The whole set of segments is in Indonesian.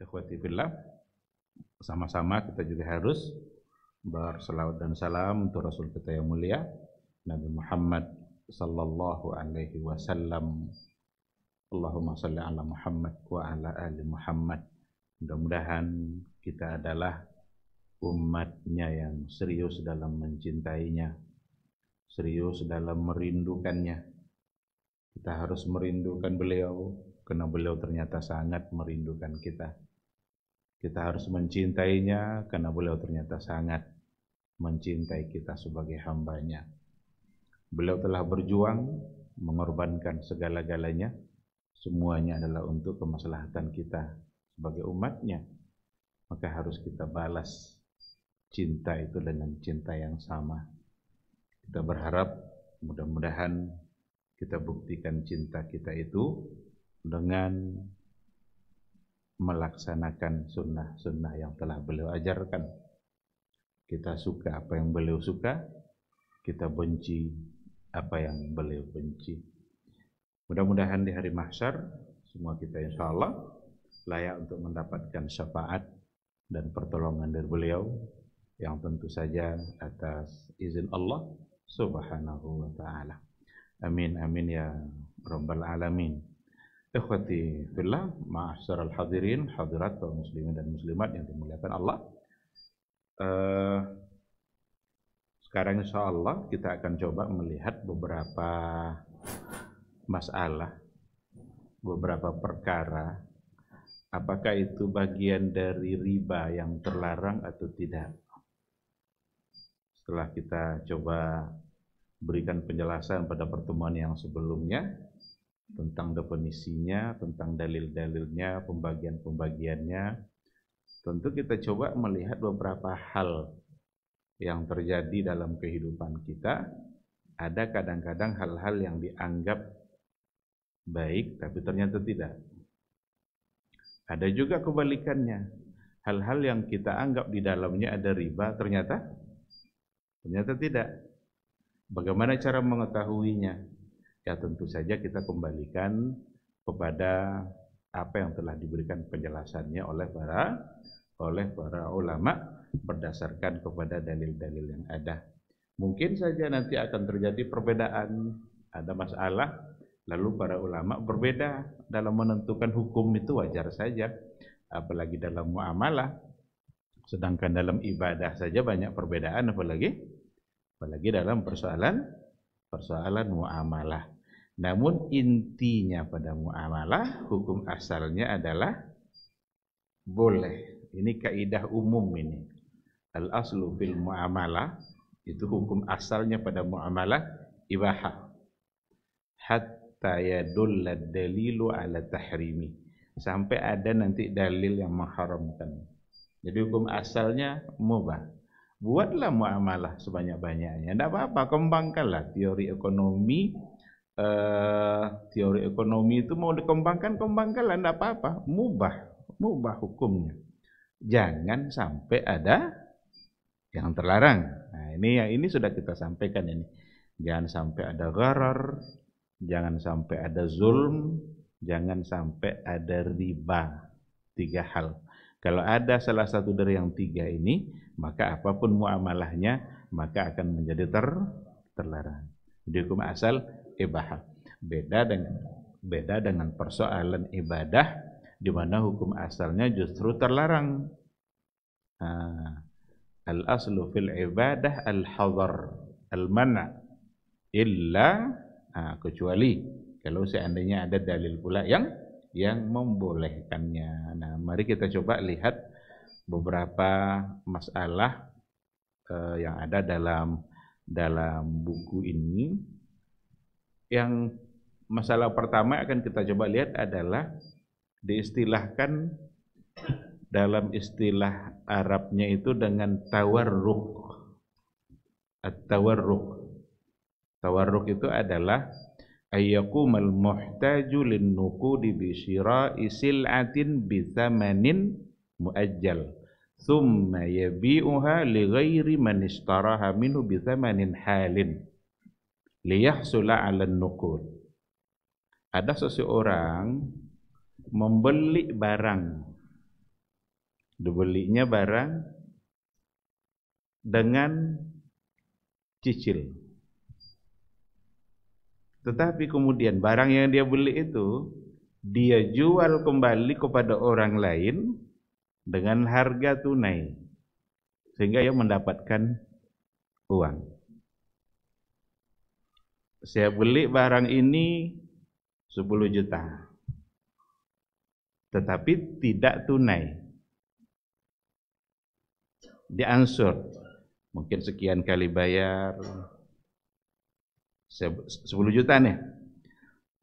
Ikhwati fillah, sama-sama kita juga harus berselawat dan salam untuk Rasul kita yang mulia Nabi Muhammad sallallahu alaihi wasallam. Allahumma salli ala Muhammad wa ala ali Muhammad. Mudah-mudahan kita adalah umatnya yang serius dalam mencintainya, serius dalam merindukannya. Kita harus merindukan beliau karena beliau ternyata sangat merindukan kita. Kita harus mencintainya karena beliau ternyata sangat mencintai kita sebagai hambanya. Beliau telah berjuang, mengorbankan segala-galanya. Semuanya adalah untuk kemaslahatan kita sebagai umatnya. Maka harus kita balas cinta itu dengan cinta yang sama. Kita berharap mudah-mudahan kita buktikan cinta kita itu dengan melaksanakan sunnah-sunnah yang telah beliau ajarkan. Kita suka apa yang beliau suka, kita benci apa yang beliau benci. Mudah-mudahan di hari mahsyar semua kita insyaallah layak untuk mendapatkan syafaat dan pertolongan dari beliau yang tentu saja atas izin Allah Subhanahu wa taala. Amin amin ya rabbal alamin. Ikhwati fillah, ma'asyiral hadirin, hadirat kaum muslimin dan muslimat yang dimuliakan Allah. Sekarang insyaallah kita akan coba melihat beberapa masalah, beberapa perkara. Apakah itu bagian dari riba yang terlarang atau tidak? Setelah kita coba berikan penjelasan pada pertemuan yang sebelumnya tentang definisinya, tentang dalil-dalilnya, pembagian-pembagiannya, tentu kita coba melihat beberapa hal yang terjadi dalam kehidupan kita. Ada kadang-kadang hal-hal yang dianggap baik tapi ternyata tidak. Ada juga kebalikannya, hal-hal yang kita anggap di dalamnya ada riba ternyata tidak. Bagaimana cara mengetahuinya? Ya tentu saja kita kembalikan kepada apa yang telah diberikan penjelasannya oleh para ulama berdasarkan kepada dalil-dalil yang ada. Mungkin saja nanti akan terjadi perbedaan, ada masalah, lalu para ulama berbeda dalam menentukan hukum, itu wajar saja. Apalagi dalam muamalah, sedangkan dalam ibadah saja banyak perbedaan, apalagi dalam persoalan muamalah. Namun intinya pada muamalah, hukum asalnya adalah boleh. Ini kaidah umum ini. Al-aslu fil muamalah, itu hukum asalnya pada muamalah ibahah. Hatta yadulla dalilu ala tahrimi. Sampai ada nanti dalil yang mengharamkan. Jadi hukum asalnya mubah. Buatlah muamalah sebanyak-banyaknya, tidak apa-apa, kembangkanlah teori ekonomi. Teori ekonomi itu mau dikembangkan, kembangkanlah, tidak apa-apa, mubah hukumnya. Jangan sampai ada yang terlarang. Nah, ini sudah kita sampaikan ini. Jangan sampai ada gharar, jangan sampai ada zulm, jangan sampai ada riba. 3 hal. Kalau ada salah satu dari yang 3 ini, maka apapun muamalahnya maka akan menjadi terlarang. Jadi hukum asal ibahah. Beda dengan persoalan ibadah di mana hukum asalnya justru terlarang. Al-aslu fil ibadah al-hadar, al-mana' illa kecuali kalau seandainya ada dalil pula yang membolehkannya. Nah, mari kita coba lihat beberapa masalah yang ada dalam buku ini. Yang masalah pertama akan kita coba lihat adalah diistilahkan dalam istilah Arabnya itu dengan tawarruk. At-tawarruk. Tawarruk itu adalah ayyaqumal muhtaju lin-nuqudi bi syira'i sil'atin bi thamanin muajjal thumma yabi'uha li ghairi man ishtaraha minhu bi thamanin halin liyahsula 'ala an-nuqud. Ada seseorang membeli barang Dibelinya barang dengan cicil. Tetapi kemudian barang yang dia beli itu dia jual kembali kepada orang lain dengan harga tunai, sehingga ia mendapatkan uang. Saya beli barang ini 10 juta, tetapi tidak tunai, diansur, mungkin sekian kali bayar. 10 juta nih,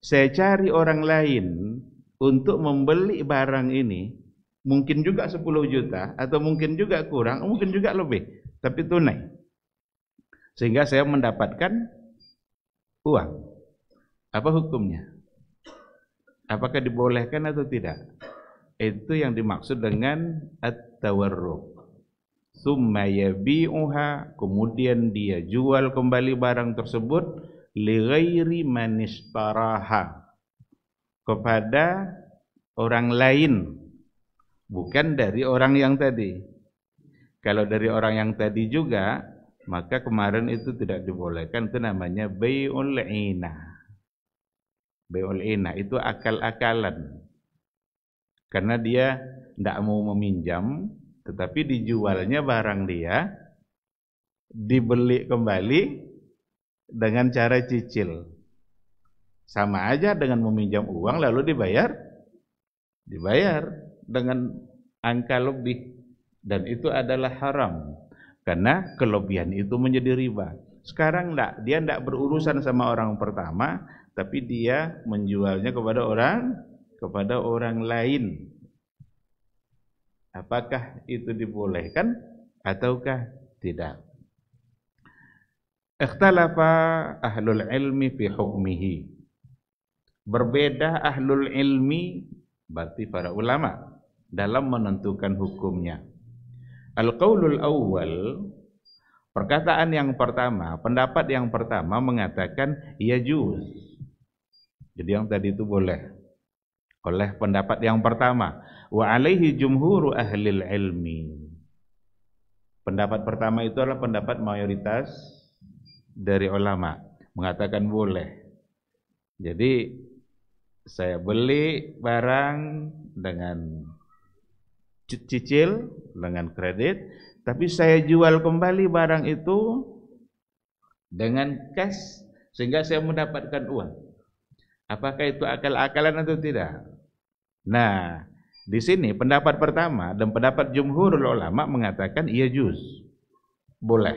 saya cari orang lain untuk membeli barang ini, mungkin juga 10 juta, atau mungkin juga kurang, mungkin juga lebih, tapi tunai, sehingga saya mendapatkan uang. Apa hukumnya? Apakah dibolehkan atau tidak? Itu yang dimaksud dengan at-tawarruq. Tsumma yabi'uha, kemudian dia jual kembali barang tersebut li ghairi man ishtaraha, kepada orang lain, bukan dari orang yang tadi. Kalau dari orang yang tadi juga, maka kemarin itu tidak dibolehkan, itu namanya bai'ul inah. Bai'ul inah itu akal-akalan, karena dia tidak mau meminjam, tetapi dijualnya barang dia, dibeli kembali dengan cara cicil. Sama aja dengan meminjam uang lalu dibayar dengan angka lebih, dan itu adalah haram karena kelebihan itu menjadi riba. Sekarang dia enggak berurusan sama orang pertama, tapi dia menjualnya kepada orang lain. Apakah itu dibolehkan ataukah tidak? Ikhtalafa ahlul ilmi fi hukmihi. Berbeda ahlul ilmi, berarti para ulama, dalam menentukan hukumnya. Al-qaulul awwal, perkataan yang pertama, pendapat yang pertama mengatakan yajuz. Jadi yang tadi itu boleh. Oleh pendapat yang pertama, wa alaihi jumhuru ahlil ilmi. Pendapat pertama itu adalah pendapat mayoritas dari ulama, mengatakan boleh. Jadi saya beli barang dengan cicil, dengan kredit, tapi saya jual kembali barang itu dengan cash sehingga saya mendapatkan uang. Apakah itu akal-akalan atau tidak? Nah, di sini pendapat pertama dan pendapat jumhurul ulama mengatakan iya juz, boleh.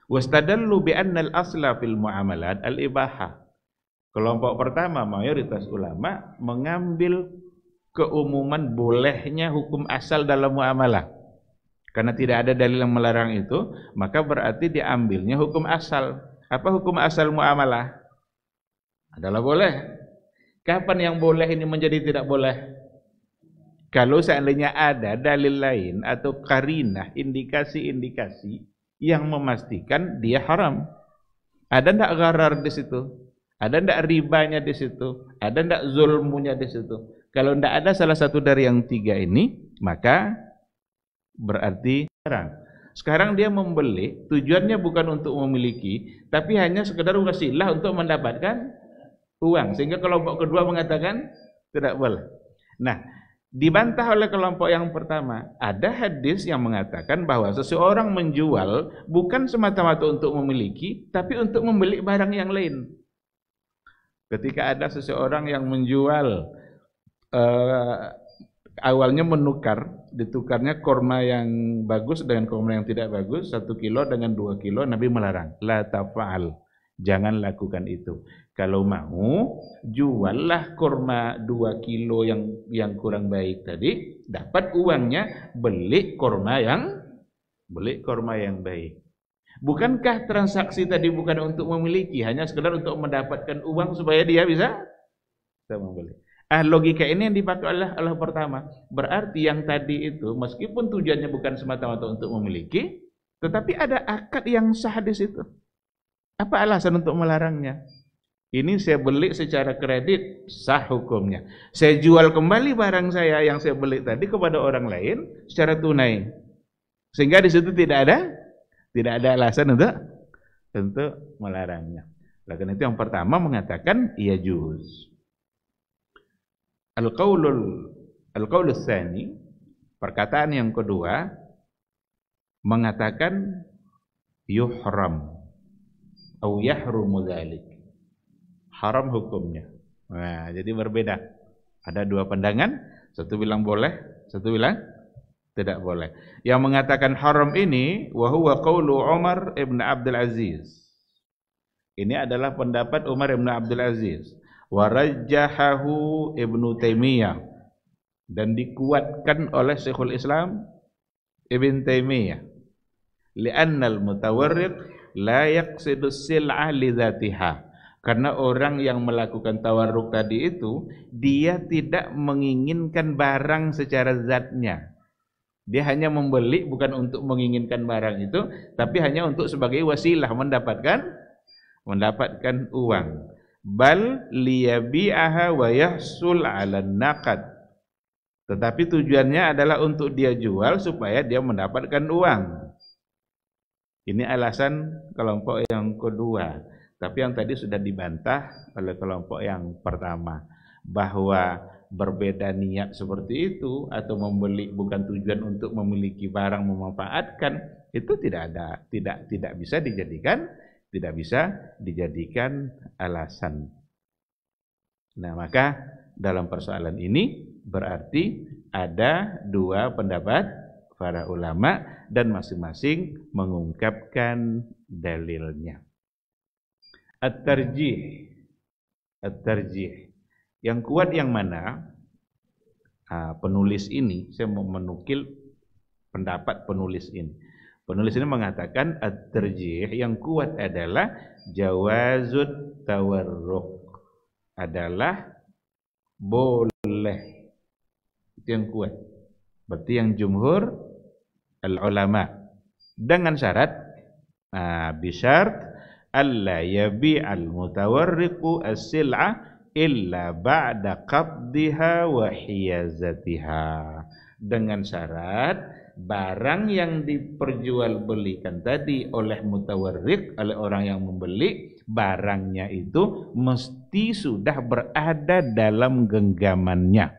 Wastadallu bi anna al-asla fil muamalat al-ibahah. Kelompok pertama, mayoritas ulama, mengambil keumuman bolehnya hukum asal dalam muamalah. Karena tidak ada dalil yang melarang itu, maka berarti diambilnya hukum asal. Apa hukum asal muamalah? Adalah boleh. Kapan yang boleh ini menjadi tidak boleh? Kalau seandainya ada dalil lain atau qarinah, indikasi-indikasi yang memastikan dia haram. Ada ndak gharar di situ? Ada ndak ribanya di situ? Ada ndak zulmunya di situ? Kalau ndak ada salah satu dari yang tiga ini, maka berarti haram. Sekarang dia membeli, tujuannya bukan untuk memiliki, tapi hanya sekedar wasilah untuk mendapatkan uang. Sehingga kelompok kedua mengatakan tidak boleh. Nah, dibantah oleh kelompok yang pertama. Ada hadis yang mengatakan bahwa seseorang menjual bukan semata-mata untuk memiliki, tapi untuk membeli barang yang lain. Ketika ada seseorang yang menjual, awalnya menukar, ditukarnya korma yang bagus dengan korma yang tidak bagus, 1 kilo dengan 2 kilo, Nabi melarang. La tafa'al, jangan lakukan itu. Kalau mau, juallah kurma 2 kilo yang kurang baik tadi, dapat uangnya, beli kurma yang baik. Bukankah transaksi tadi bukan untuk memiliki, hanya sekedar untuk mendapatkan uang supaya dia bisa membeli. Logika ini yang dipakai oleh pertama. Berarti yang tadi itu, meskipun tujuannya bukan semata-mata untuk memiliki, tetapi ada akad yang sah di situ. Apa alasan untuk melarangnya? Ini saya beli secara kredit, sah hukumnya. Saya jual kembali barang saya yang saya beli tadi kepada orang lain secara tunai. Sehingga di situ tidak ada alasan untuk melarangnya. Karena itu yang pertama mengatakan iya juz. Al-qaulul tsani, perkataan yang kedua mengatakan yuhram atau yahrumu dzalik. Haram hukumnya. Nah, jadi berbeda. Ada dua pandangan, satu bilang boleh, satu bilang tidak boleh. Yang mengatakan haram ini wa huwa qaulu Umar ibn Abdul Aziz. Ini adalah pendapat Umar ibn Abdul Aziz. Wa rajjahahu Ibnu Taimiyah, dan dikuatkan oleh Syekhul Islam Ibn Taimiyah. Li'anna al-mutawarriq la yaqsidu sil'ah li dzatiha. Karena orang yang melakukan tawarruk tadi itu, dia tidak menginginkan barang secara zatnya. Dia hanya membeli bukan untuk menginginkan barang itu, tapi hanya untuk sebagai wasilah mendapatkan uang. Bal liyabi'aha wa yahsul 'ala naqad. Tetapi tujuannya adalah untuk dia jual supaya dia mendapatkan uang. Ini alasan kelompok yang kedua. Tapi yang tadi sudah dibantah oleh kelompok yang pertama, bahwa berbeda niat seperti itu atau membeli bukan tujuan untuk memiliki barang memanfaatkan, itu tidak bisa dijadikan alasan. Nah, maka dalam persoalan ini berarti ada dua pendapat para ulama dan masing-masing mengungkapkan dalilnya. At-tarjih. Yang kuat yang mana? Penulis ini, saya mau menukil pendapat penulis ini. Penulis ini mengatakan at-tarjih yang kuat adalah jawazut tawarruk, adalah boleh. Itu yang kuat. Berarti yang jumhur al-ulama, dengan syarat bisyart alla yabi'al mutawarriqu as-sil'ah illa ba'da qabdiha wa hiyazatiha. Dengan syarat barang yang diperjualbelikan tadi oleh mutawarriq, oleh orang yang membeli, barangnya itu mesti sudah berada dalam genggamannya.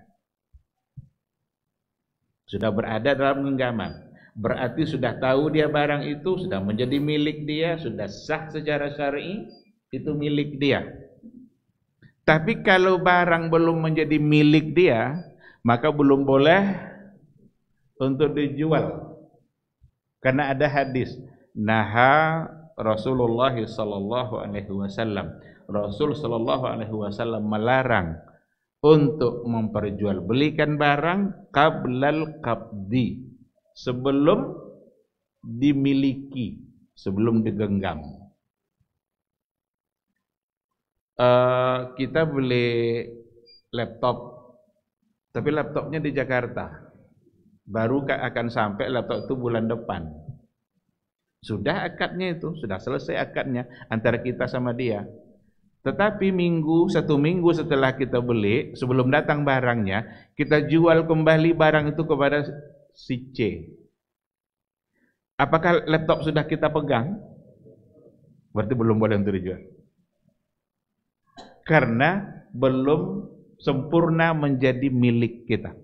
Sudah berada dalam genggaman. Berarti sudah tahu dia barang itu, sudah menjadi milik dia, sudah sah secara syar'i, itu milik dia. Tapi kalau barang belum menjadi milik dia, maka belum boleh untuk dijual. Karena ada hadis, naha Rasulullah sallallahu alaihi wasallam. Rasul sallallahu alaihi wasallam melarang untuk memperjualbelikan barang qablal qabdi, sebelum dimiliki, sebelum digenggam. Kita beli laptop, tapi laptopnya di Jakarta. Baru akan sampai laptop itu bulan depan. Sudah akadnya itu, sudah selesai akadnya antara kita sama dia. Tetapi satu minggu setelah kita beli, sebelum datang barangnya, kita jual kembali barang itu kepada si C. Apakah laptop sudah kita pegang? Berarti belum boleh untuk dijual. Karena belum sempurna menjadi milik kita.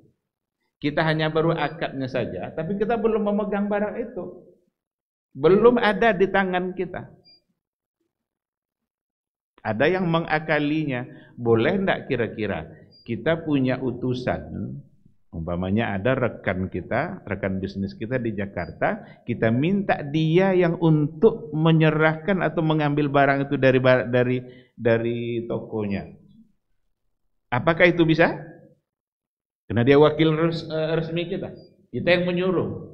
Kita hanya baru akadnya saja, tapi kita belum memegang barang itu. Belum ada di tangan kita. Ada yang mengakalinya. Boleh enggak kira-kira kita punya utusan, umpamanya ada rekan kita, rekan bisnis kita di Jakarta, kita minta dia yang untuk menyerahkan atau mengambil barang itu dari tokonya. Apakah itu bisa? Karena dia wakil resmi kita yang menyuruh.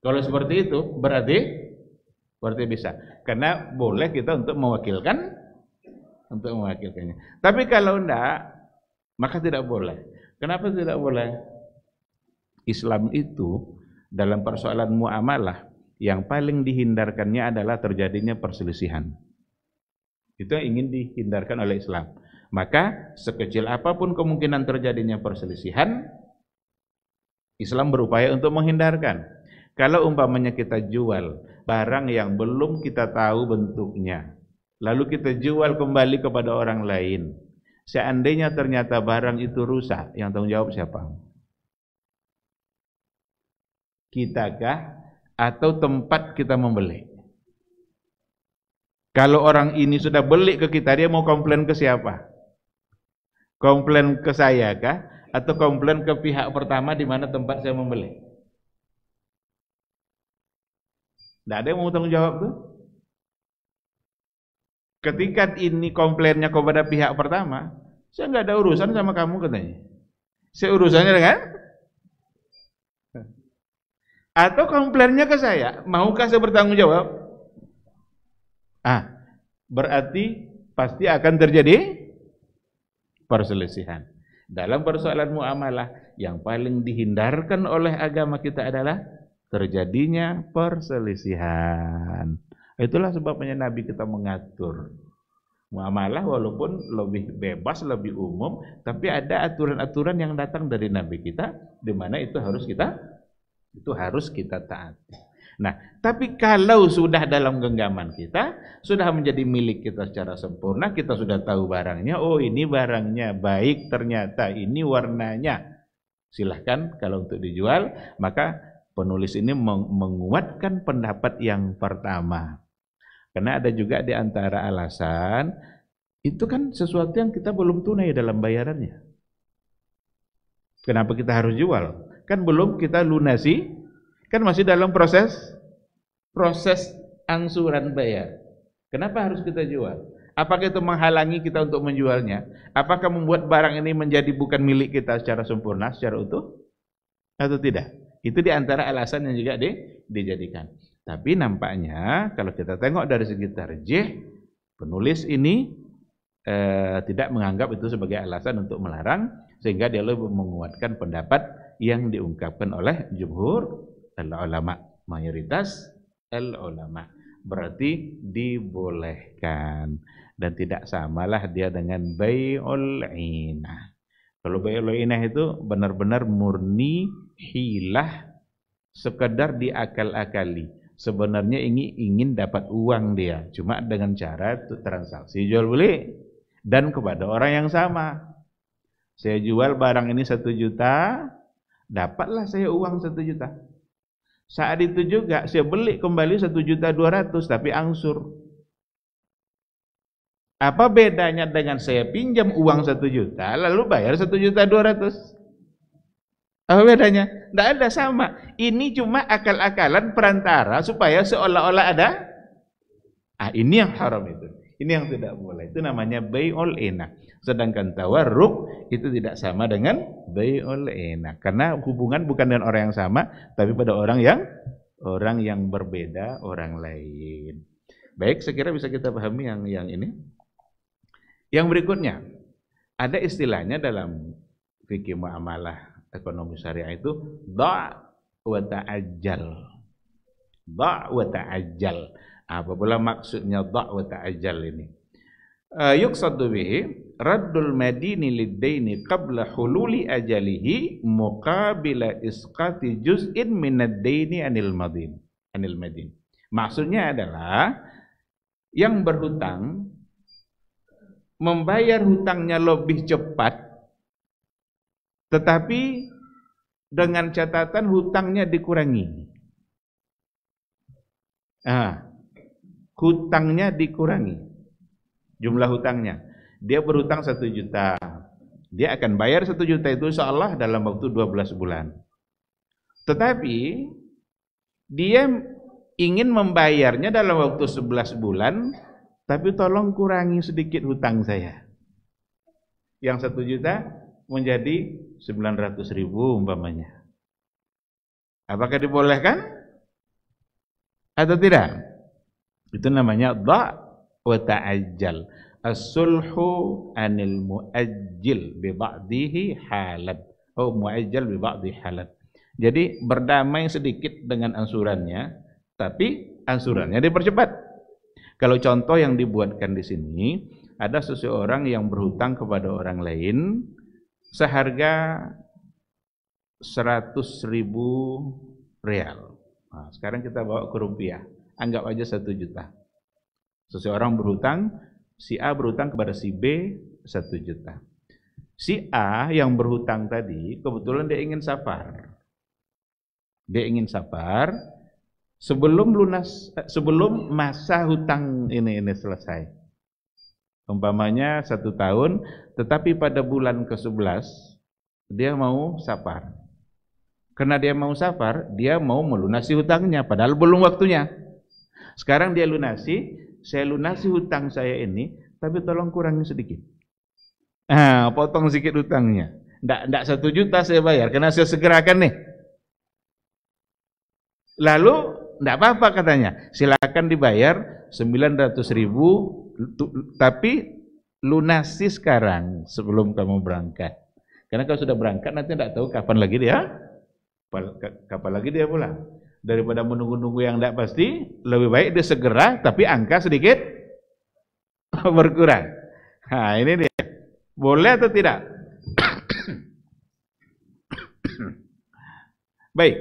Kalau seperti itu berarti bisa. Karena boleh kita untuk mewakilkannya. Tapi kalau enggak, maka tidak boleh. Kenapa tidak boleh? Islam itu dalam persoalan muamalah yang paling dihindarkannya adalah terjadinya perselisihan. Itu yang ingin dihindarkan oleh Islam. Maka sekecil apapun kemungkinan terjadinya perselisihan, Islam berupaya untuk menghindarkan. Kalau umpamanya kita jual barang yang belum kita tahu bentuknya, lalu kita jual kembali kepada orang lain, seandainya ternyata barang itu rusak, yang tanggung jawab siapa? Kitakah atau tempat kita membeli? Kalau orang ini sudah beli ke kita, dia mau komplain ke siapa? Komplain ke saya kah? Atau komplain ke pihak pertama di mana tempat saya membeli? Tidak ada yang mau tanggung jawab tuh. Ketika ini komplainnya kepada pihak pertama, saya nggak ada urusan sama kamu katanya. Saya urusannya dengan. Atau komplainnya ke saya, maukah saya bertanggung jawab? Berarti pasti akan terjadi perselisihan. Dalam persoalan muamalah, yang paling dihindarkan oleh agama kita adalah terjadinya perselisihan. Itulah sebabnya Nabi kita mengatur muamalah walaupun lebih bebas, lebih umum, tapi ada aturan-aturan yang datang dari Nabi kita, di mana itu harus kita taati. Nah, tapi kalau sudah dalam genggaman kita, sudah menjadi milik kita secara sempurna, kita sudah tahu barangnya, oh ini barangnya baik ternyata, ini warnanya, silahkan kalau untuk dijual. Maka penulis ini menguatkan pendapat yang pertama. Karena ada juga di antara alasan, itu kan sesuatu yang kita belum tunai dalam bayarannya. Kenapa kita harus jual? Kan belum kita lunasi, kan masih dalam proses angsuran bayar. Kenapa harus kita jual? Apakah itu menghalangi kita untuk menjualnya? Apakah membuat barang ini menjadi bukan milik kita secara sempurna, secara utuh? Atau tidak? Itu di antara alasan yang juga dijadikan. Tapi nampaknya kalau kita tengok dari segi tarjih, penulis ini tidak menganggap itu sebagai alasan untuk melarang, sehingga dia lebih menguatkan pendapat yang diungkapkan oleh jumhur al-ulama, mayoritas al-ulama. Berarti dibolehkan, dan tidak samalah dia dengan bai'ul inah. Kalau bai'ul inah itu benar-benar murni hilah, sekedar diakal-akali. Sebenarnya ingin dapat uang dia, cuma dengan cara transaksi jual beli dan kepada orang yang sama. Saya jual barang ini 1 juta, dapatlah saya uang 1 juta. Saat itu juga saya beli kembali 1.200.000 tapi angsur. Apa bedanya dengan saya pinjam uang 1 juta lalu bayar 1.200.000? Apa bedanya? Tidak ada, sama. Ini cuma akal-akalan perantara supaya seolah-olah ada. Ini yang haram itu. Ini yang tidak boleh. Itu namanya bai'ul inah. Sedangkan tawarruk itu tidak sama dengan bai'ul inah. Karena hubungan bukan dengan orang yang sama, tapi pada orang yang berbeda, orang lain. Baik, saya kira bisa kita pahami yang ini. Yang berikutnya, ada istilahnya dalam fikih muamalah ekonomi syariah itu da' wa ta'ajjal. Da' wa ta'ajjal. Apa pula maksudnya da' wa ta'ajjal ini? Yuqsadu bihi raddul madini lid-daini qabla hululi ajalihi muqabila isqati juz'in minad daini anil madin. Maksudnya adalah yang berhutang membayar hutangnya lebih cepat, tetapi dengan catatan hutangnya dikurangi. Hutangnya dikurangi. Jumlah hutangnya. Dia berhutang 1 juta. Dia akan bayar 1 juta itu insyaallah dalam waktu 12 bulan. Tetapi dia ingin membayarnya dalam waktu 11 bulan, tapi tolong kurangi sedikit hutang saya. Yang 1 juta menjadi 900.000 umpamanya. Apakah dibolehkan atau tidak? Itu namanya da' wa ta'ajjal. As-sulhu anil mu'ajjil bi ba'dihi halat. Mu'ajjal bi ba'dihi halat. Jadi berdamai sedikit dengan ansurannya, tapi ansurannya dipercepat. Kalau contoh yang dibuatkan di sini, ada seseorang yang berhutang kepada orang lain seharga 100.000 real. Nah, sekarang kita bawa ke rupiah, anggap aja 1 juta. Seseorang berhutang, si A berhutang kepada si B 1 juta. Si A yang berhutang tadi kebetulan dia ingin safar. Dia ingin safar sebelum masa hutang ini selesai. Umpamanya 1 tahun, tetapi pada bulan ke-11 dia mau safar. Karena dia mau safar, dia mau melunasi hutangnya padahal belum waktunya. Sekarang dia lunasi, saya lunasi hutang saya ini, tapi tolong kurangi sedikit. Potong sedikit hutangnya. Nggak 1 juta saya bayar, karena saya segerakan nih. Lalu, nggak apa-apa katanya, silakan dibayar 900.000, tapi lunasi sekarang sebelum kamu berangkat. Karena kalau sudah berangkat nanti nggak tahu kapan lagi dia pulang. Daripada menunggu-nunggu yang tidak pasti, lebih baik dia segera, tapi angka sedikit berkurang. Nah, ini dia. Boleh atau tidak? Baik.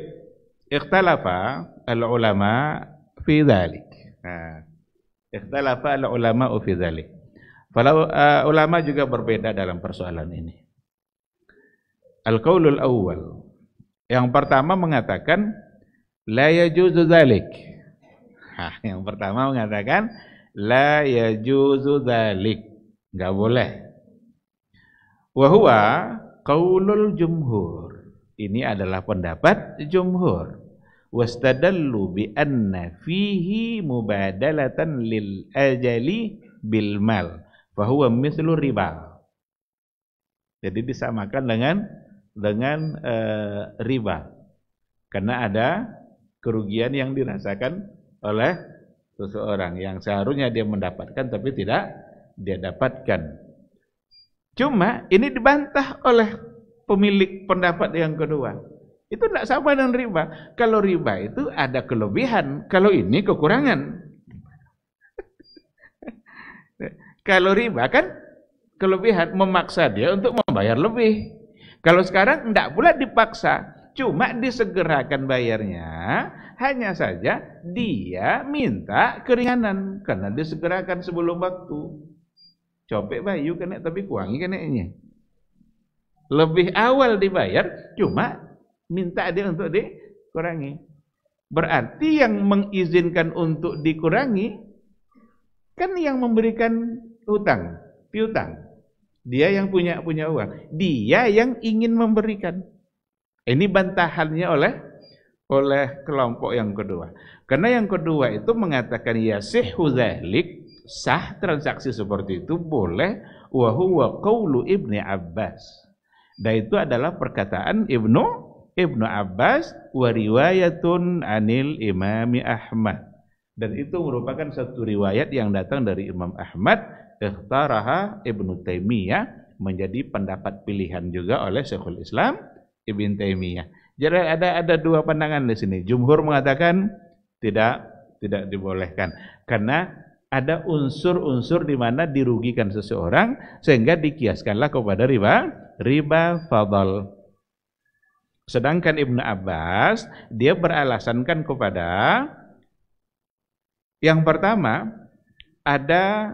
Ikhtalafa al-ulama fi dhalik. Ikhtalafa al-ulama fi dhalik. Kalau ulama juga berbeda dalam persoalan ini. Al-qaulul awwal. Yang pertama mengatakan la yajuzu dzalik. Yang pertama mengatakan la yajuzu dzalik, enggak boleh. Wa huwa qaulul jumhur. Ini adalah pendapat jumhur. Wastadallu bi anna fihi mubadalatan lil ajali bil mal, fa huwa mithlu riba. Jadi disamakan dengan riba. Karena ada kerugian yang dirasakan oleh seseorang yang seharusnya dia mendapatkan tapi tidak dia dapatkan. Cuma ini dibantah oleh pemilik pendapat yang kedua. Itu tidak sama dengan riba. Kalau riba itu ada kelebihan, kalau ini kekurangan. Kalau riba kan kelebihan, memaksa dia untuk membayar lebih. Kalau sekarang tidak pula dipaksa, cuma disegerakan bayarnya, hanya saja dia minta keringanan karena disegerakan sebelum waktu. Copek bayu kena tapi kuangi kenanya. Lebih awal dibayar, cuma minta dia untuk dikurangi. Berarti yang mengizinkan untuk dikurangi kan yang memberikan hutang, piutang. Dia yang punya uang, dia yang ingin memberikan. Ini bantahannya oleh kelompok yang kedua. Karena yang kedua itu mengatakan yasihhu dzalik, sah transaksi seperti itu boleh, wa huwa qaulu Ibnu Abbas. Dan itu adalah perkataan Ibnu Abbas wa riwayatun anil Imam Ahmad. Dan itu merupakan satu riwayat yang datang dari Imam Ahmad. Ikhtaraha Ibnu Taimiyah, menjadi pendapat pilihan juga oleh Syekhul Islam Ibnu Taimiyah. Jadi ada dua pandangan di sini. Jumhur mengatakan tidak dibolehkan karena ada unsur-unsur di mana dirugikan seseorang sehingga dikiaskanlah kepada riba fadl. Sedangkan Ibnu Abbas dia beralasankan kepada yang pertama, ada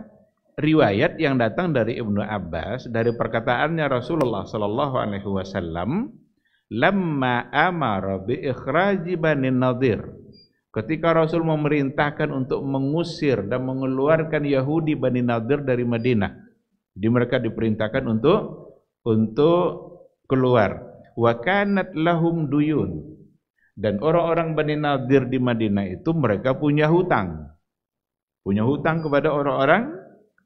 riwayat yang datang dari Ibnu Abbas dari perkataannya Rasulullah sallallahu alaihi wasallam, lamma amara bi ikhraji Bani Nadir. Ketika Rasul memerintahkan untuk mengusir dan mengeluarkan Yahudi Bani Nadir dari Madinah. Jadi mereka diperintahkan untuk keluar. Wa kanat lahum duyun. Dan orang-orang Bani Nadir di Madinah itu mereka punya hutang. Punya hutang kepada orang-orang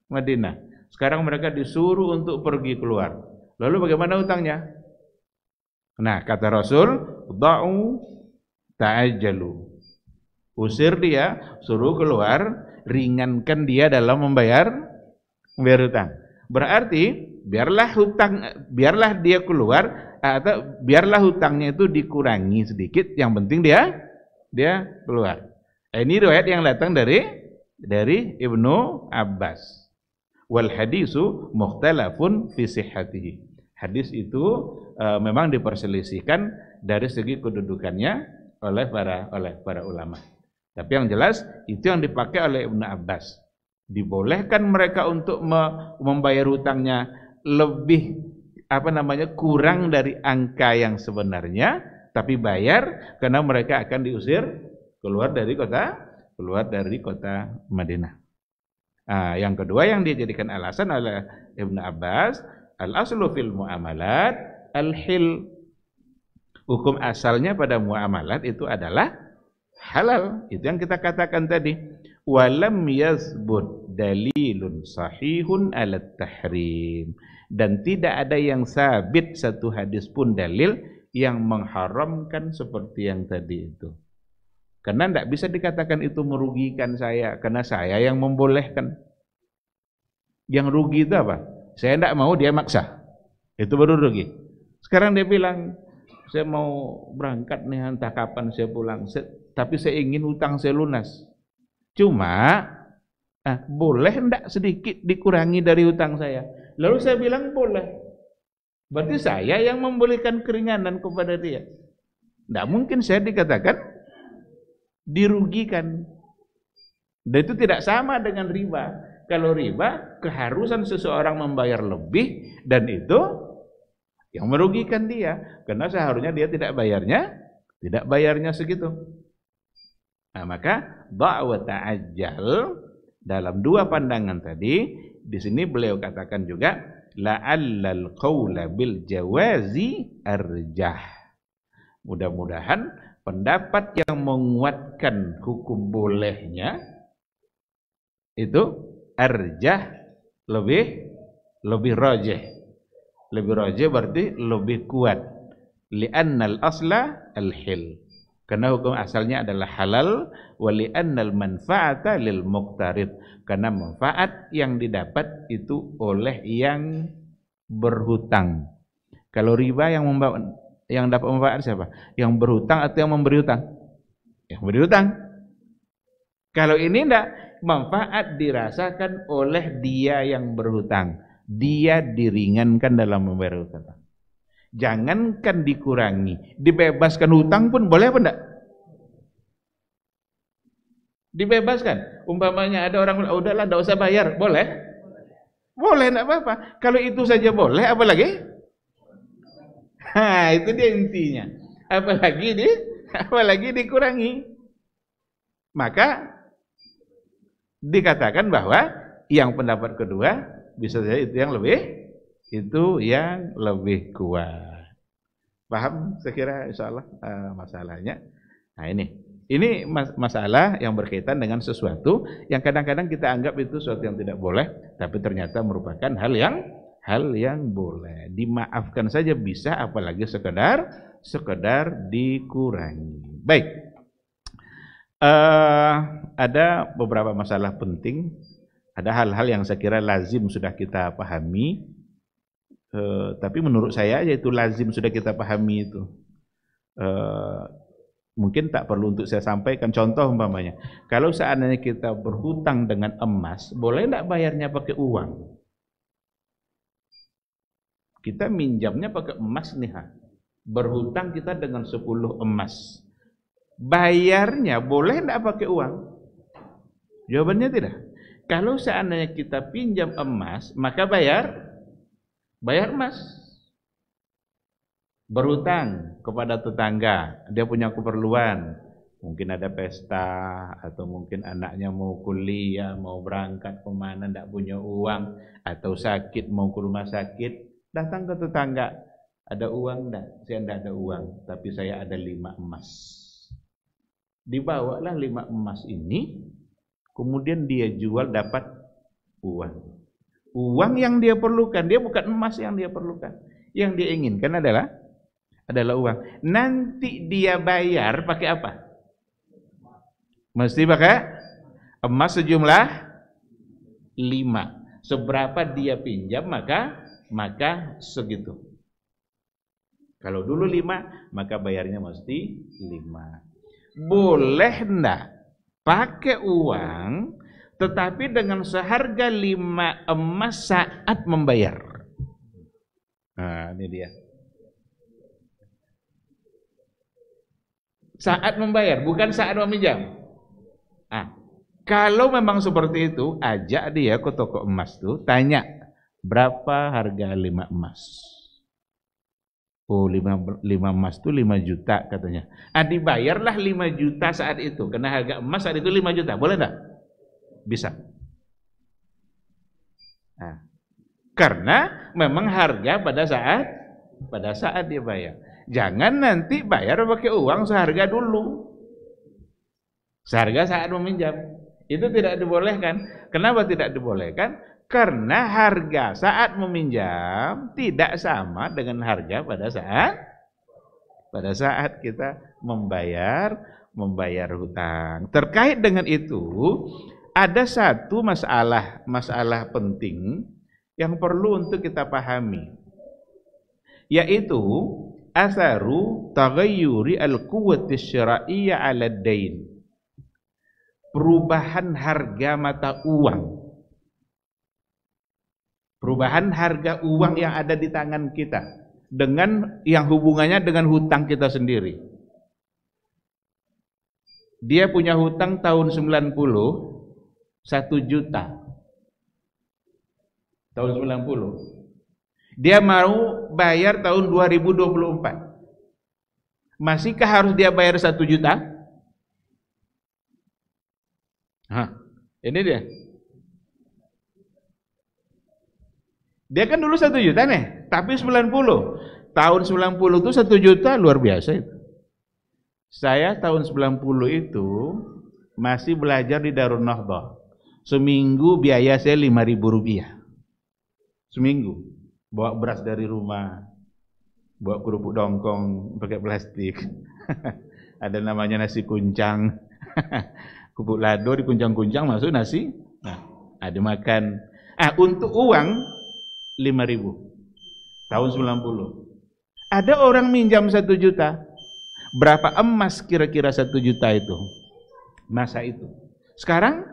Madinah. Sekarang mereka disuruh untuk pergi keluar. Lalu bagaimana hutangnya? Nah, kata Rasul, da'u ta'ajjalu. Usir dia, suruh keluar, ringankan dia dalam membayar hutang. Berarti biarlah dia keluar atau biarlah hutangnya itu dikurangi sedikit, yang penting dia keluar. Ini riwayat yang datang dari dari Ibnu Abbas. Wal hadisu mukhtalafun fi sihhatihi. Hadis itu memang diperselisihkan dari segi kedudukannya oleh para ulama. Tapi yang jelas itu yang dipakai oleh Ibnu Abbas. Dibolehkan mereka untuk membayar hutangnya lebih kurang dari angka yang sebenarnya, tapi bayar karena mereka akan diusir keluar dari kota Madinah. Yang kedua yang dijadikan alasan oleh Ibnu Abbas, al-aslu fil muamalat al-hil. Hukum asalnya pada muamalat itu adalah halal. Itu yang kita katakan tadi. Walam yazbut dalilun sahihun ala tahrim. Dan tidak ada yang sabit satu hadis pun dalil yang mengharamkan seperti yang tadi itu. Karena tidak bisa dikatakan itu merugikan saya, karena saya yang membolehkan. Yang rugi itu apa? Saya tidak mau, dia maksa. Itu baru rugi. Sekarang dia bilang, saya mau berangkat nih, entah kapan saya pulang, tapi saya ingin hutang saya lunas. Cuma, boleh tidak sedikit dikurangi dari hutang saya? Lalu saya bilang boleh. Berarti saya yang memberikan keringanan kepada dia. Tidak mungkin saya dikatakan dirugikan. Dan itu tidak sama dengan riba. Kalau riba, keharusan seseorang membayar lebih, dan itu yang merugikan dia, karena seharusnya dia tidak bayarnya segitu. Nah, maka da'wa ta'ajjal dalam dua pandangan tadi, di sini beliau katakan juga la'allal qawla bil jawazi arjah. Mudah-mudahan pendapat yang menguatkan hukum bolehnya itu arjah, lebih rajih. Lebih rajih berarti lebih kuat. Li'annal asla al-hil. Karena hukum asalnya adalah halal, wa li'annal manfa'ata lil muqtarid. Karena manfaat yang didapat itu oleh yang berhutang. Kalau riba yang dapat manfaat siapa? Yang berhutang atau yang memberi hutang? Yang memberi hutang. Kalau ini tidak, manfaat dirasakan oleh dia yang berhutang. Dia diringankan dalam membayar hutang. Jangankan dikurangi, dibebaskan hutang pun boleh apa enggak? Dibebaskan. Umpamanya ada orang bilang, udahlah enggak usah bayar, boleh? Boleh, enggak apa-apa. Kalau itu saja boleh, apa lagi? Itu dia intinya. Apalagi dikurangi. Maka dikatakan bahwa yang pendapat kedua bisa saja itu yang lebih kuat. Paham? Saya kira insyaallah masalahnya. Nah, ini masalah yang berkaitan dengan sesuatu yang kadang-kadang kita anggap itu sesuatu yang tidak boleh, tapi ternyata merupakan hal yang boleh. Dimaafkan saja bisa, apalagi sekedar dikurangi. Baik. Ada beberapa masalah penting, ada hal-hal yang saya kira lazim sudah kita pahami, tapi menurut saya yaitu lazim sudah kita pahami itu. Mungkin tak perlu untuk saya sampaikan. Contoh umpamanya, kalau seandainya kita berhutang dengan emas, boleh tidak bayarnya pakai uang? Kita minjamnya pakai emas nih, berhutang kita dengan 10 emas. Bayarnya boleh tidak pakai uang? Jawabannya tidak. Kalau seandainya kita pinjam emas, maka bayar emas. Berhutang kepada tetangga, dia punya keperluan, mungkin ada pesta, atau mungkin anaknya mau kuliah, mau berangkat kemana, tidak punya uang, atau sakit mau ke rumah sakit, datang ke tetangga, ada uang tidak? Saya tidak ada uang, tapi saya ada 5 emas. Dibawalah 5 emas ini, kemudian dia jual, dapat uang. Uang yang dia perlukan, dia bukan emas yang dia perlukan. Yang dia inginkan adalah uang. Nanti dia bayar pakai apa? Mesti pakai emas sejumlah 5. Seberapa dia pinjam maka segitu. Kalau dulu 5, maka bayarnya mesti 5. Boleh enggak pakai uang, tetapi dengan seharga 5 emas saat membayar. Nah, ini dia. Saat membayar, bukan saat meminjam. Nah, kalau memang seperti itu, ajak dia ke toko emas tuh, tanya berapa harga 5 emas. Oh, 5 emas tuh 5 juta katanya. Dibayarlah 5 juta saat itu, karena harga emas saat itu 5 juta. Boleh enggak? Bisa. Nah, karena memang harga pada saat dia bayar. Jangan nanti bayar pakai uang seharga dulu. Seharga saat meminjam. Itu tidak dibolehkan. Kenapa tidak dibolehkan? Karena harga saat meminjam tidak sama dengan harga pada saat kita membayar hutang. Terkait dengan itu, ada satu masalah penting yang perlu untuk kita pahami, yaitu atharu taghayyuri al-quwwati syara'iyyah 'ala ad-dain. Perubahan harga mata uang. Perubahan harga uang yang ada di tangan kita dengan yang hubungannya dengan hutang kita sendiri. Dia punya hutang tahun 90 1 juta. Tahun 90. Dia mau bayar tahun 2024. Masihkah harus dia bayar 1 juta? Ini dia. Dia kan dulu 1 juta nih, tapi 90. Tahun 90 itu 1 juta luar biasa itu. Saya tahun 90 itu masih belajar di Darun Nahdhah. Seminggu biaya saya Rp5.000. Seminggu. Bawa beras dari rumah, bawa kerupuk dongkong pakai plastik. Ada namanya nasi kuncang. Kerupuk lado dikuncang-kuncang masuk nasi. Nah, ada makan. Untuk uang 5.000 tahun 90. Ada orang minjam 1 juta. Berapa emas kira-kira 1 juta itu masa itu? Sekarang?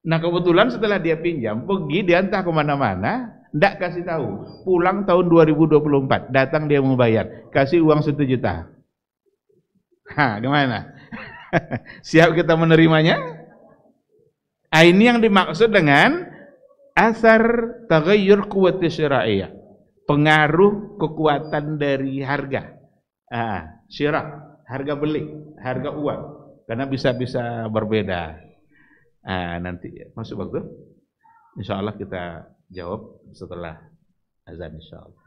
Nah, kebetulan setelah dia pinjam, pergi dia entah kemana-mana, ndak kasih tahu. Pulang tahun 2024, datang dia mau bayar, kasih uang 1 juta. Gimana? Siap kita menerimanya? Ini yang dimaksud dengan athar taghayyur quwwati syara'iyah, pengaruh kekuatan dari harga. Syira', harga beli, harga uang, karena bisa berbeda. Nanti masuk waktu, insyaallah kita jawab setelah azan insyaallah.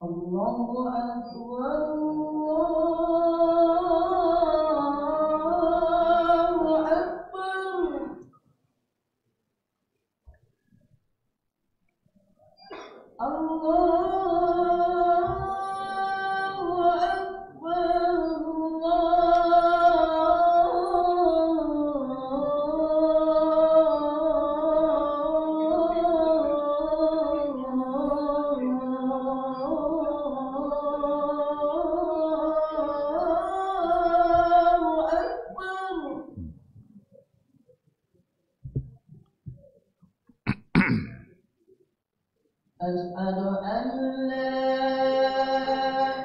Allahu Akbar, Allahu Asyhadu an la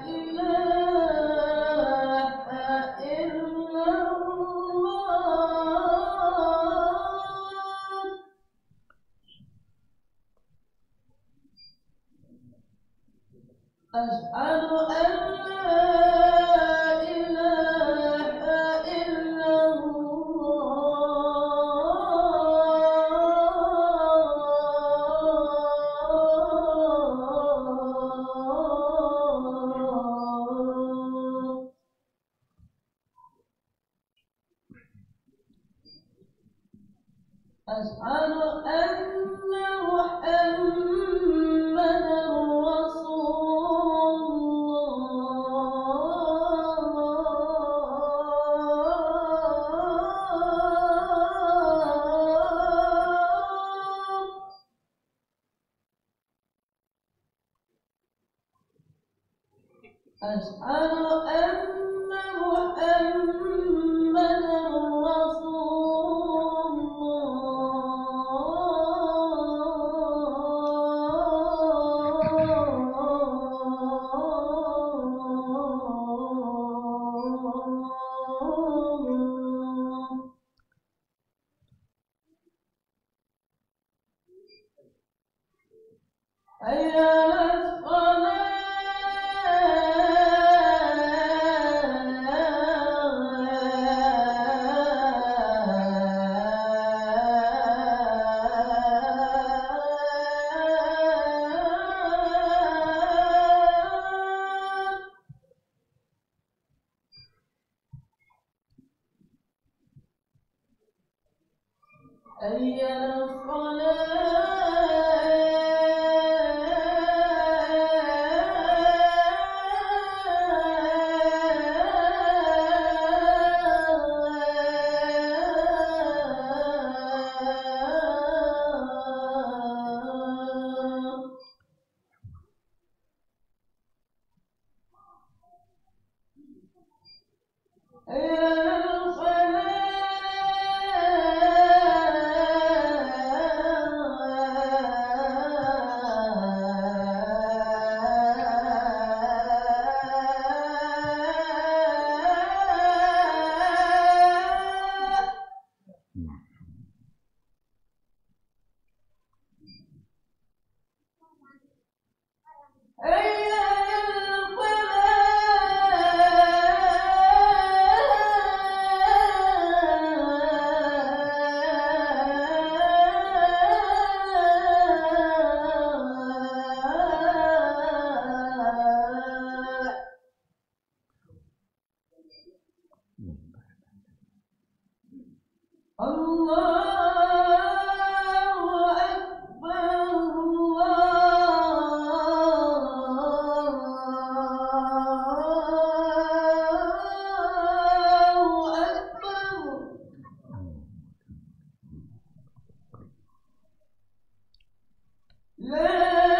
ilaha illallah. Asyhadu an la ilaha illallah. أشهد أن محمدا رسول الله. حي على الصلاة. حي على الصلاة. حي على الفلاح. حي على الفلاح. الله أكبر الله أكبر. لا إله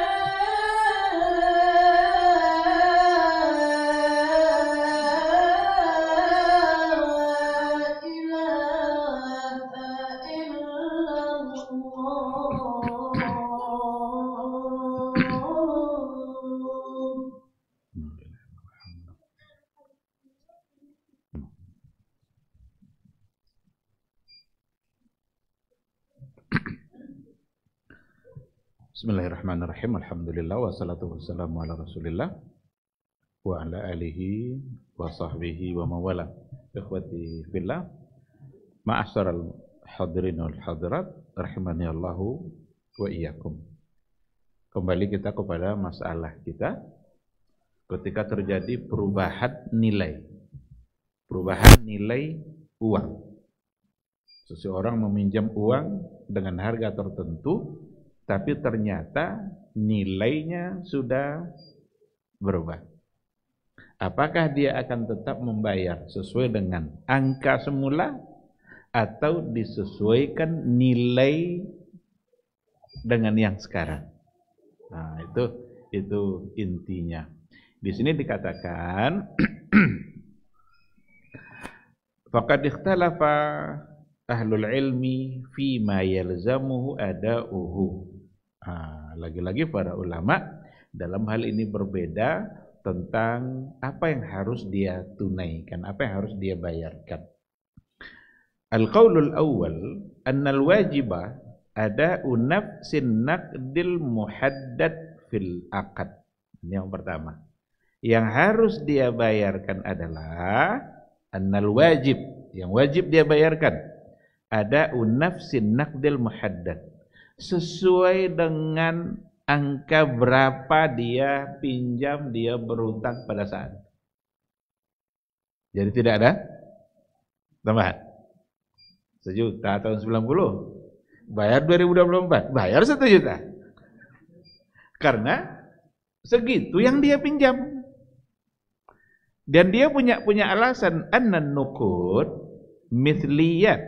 إلا الله. Bismillahirrahmanirrahim. Alhamdulillah wassalatu wassalamu ala Rasulillah wa ala alihi wa sahbihi wa mawala. Ikhwati fillah, ma'asyaral hadirin wal hadirat, rahimani Allahu wa iyyakum. Kembali kita kepada masalah kita ketika terjadi perubahan nilai uang. Seseorang meminjam uang dengan harga tertentu, tapi ternyata nilainya sudah berubah. Apakah dia akan tetap membayar sesuai dengan angka semula atau disesuaikan nilai dengan yang sekarang? Nah, itu intinya. Di sini dikatakan faqad ikhtalafa ahlul ilmi fi ma yalzamuhu ada'uhu. Lagi-lagi para ulama dalam hal ini berbeda tentang apa yang harus dia tunaikan, apa yang harus dia bayarkan. Al-qaulul awwal annal wajiba ada'u nafsin naqdil muhaddad fil aqad. Ini yang pertama. Yang harus dia bayarkan adalah annal wajib, yang wajib dia bayarkan ada'u nafsin naqdil muhaddad, sesuai dengan angka berapa dia pinjam, dia berhutang pada saat. Jadi tidak ada tambahan. 1 juta tahun 90, bayar 2024, bayar 1 juta. Karena segitu yang dia pinjam. Dan dia punya alasan annan nuqud mithliyat.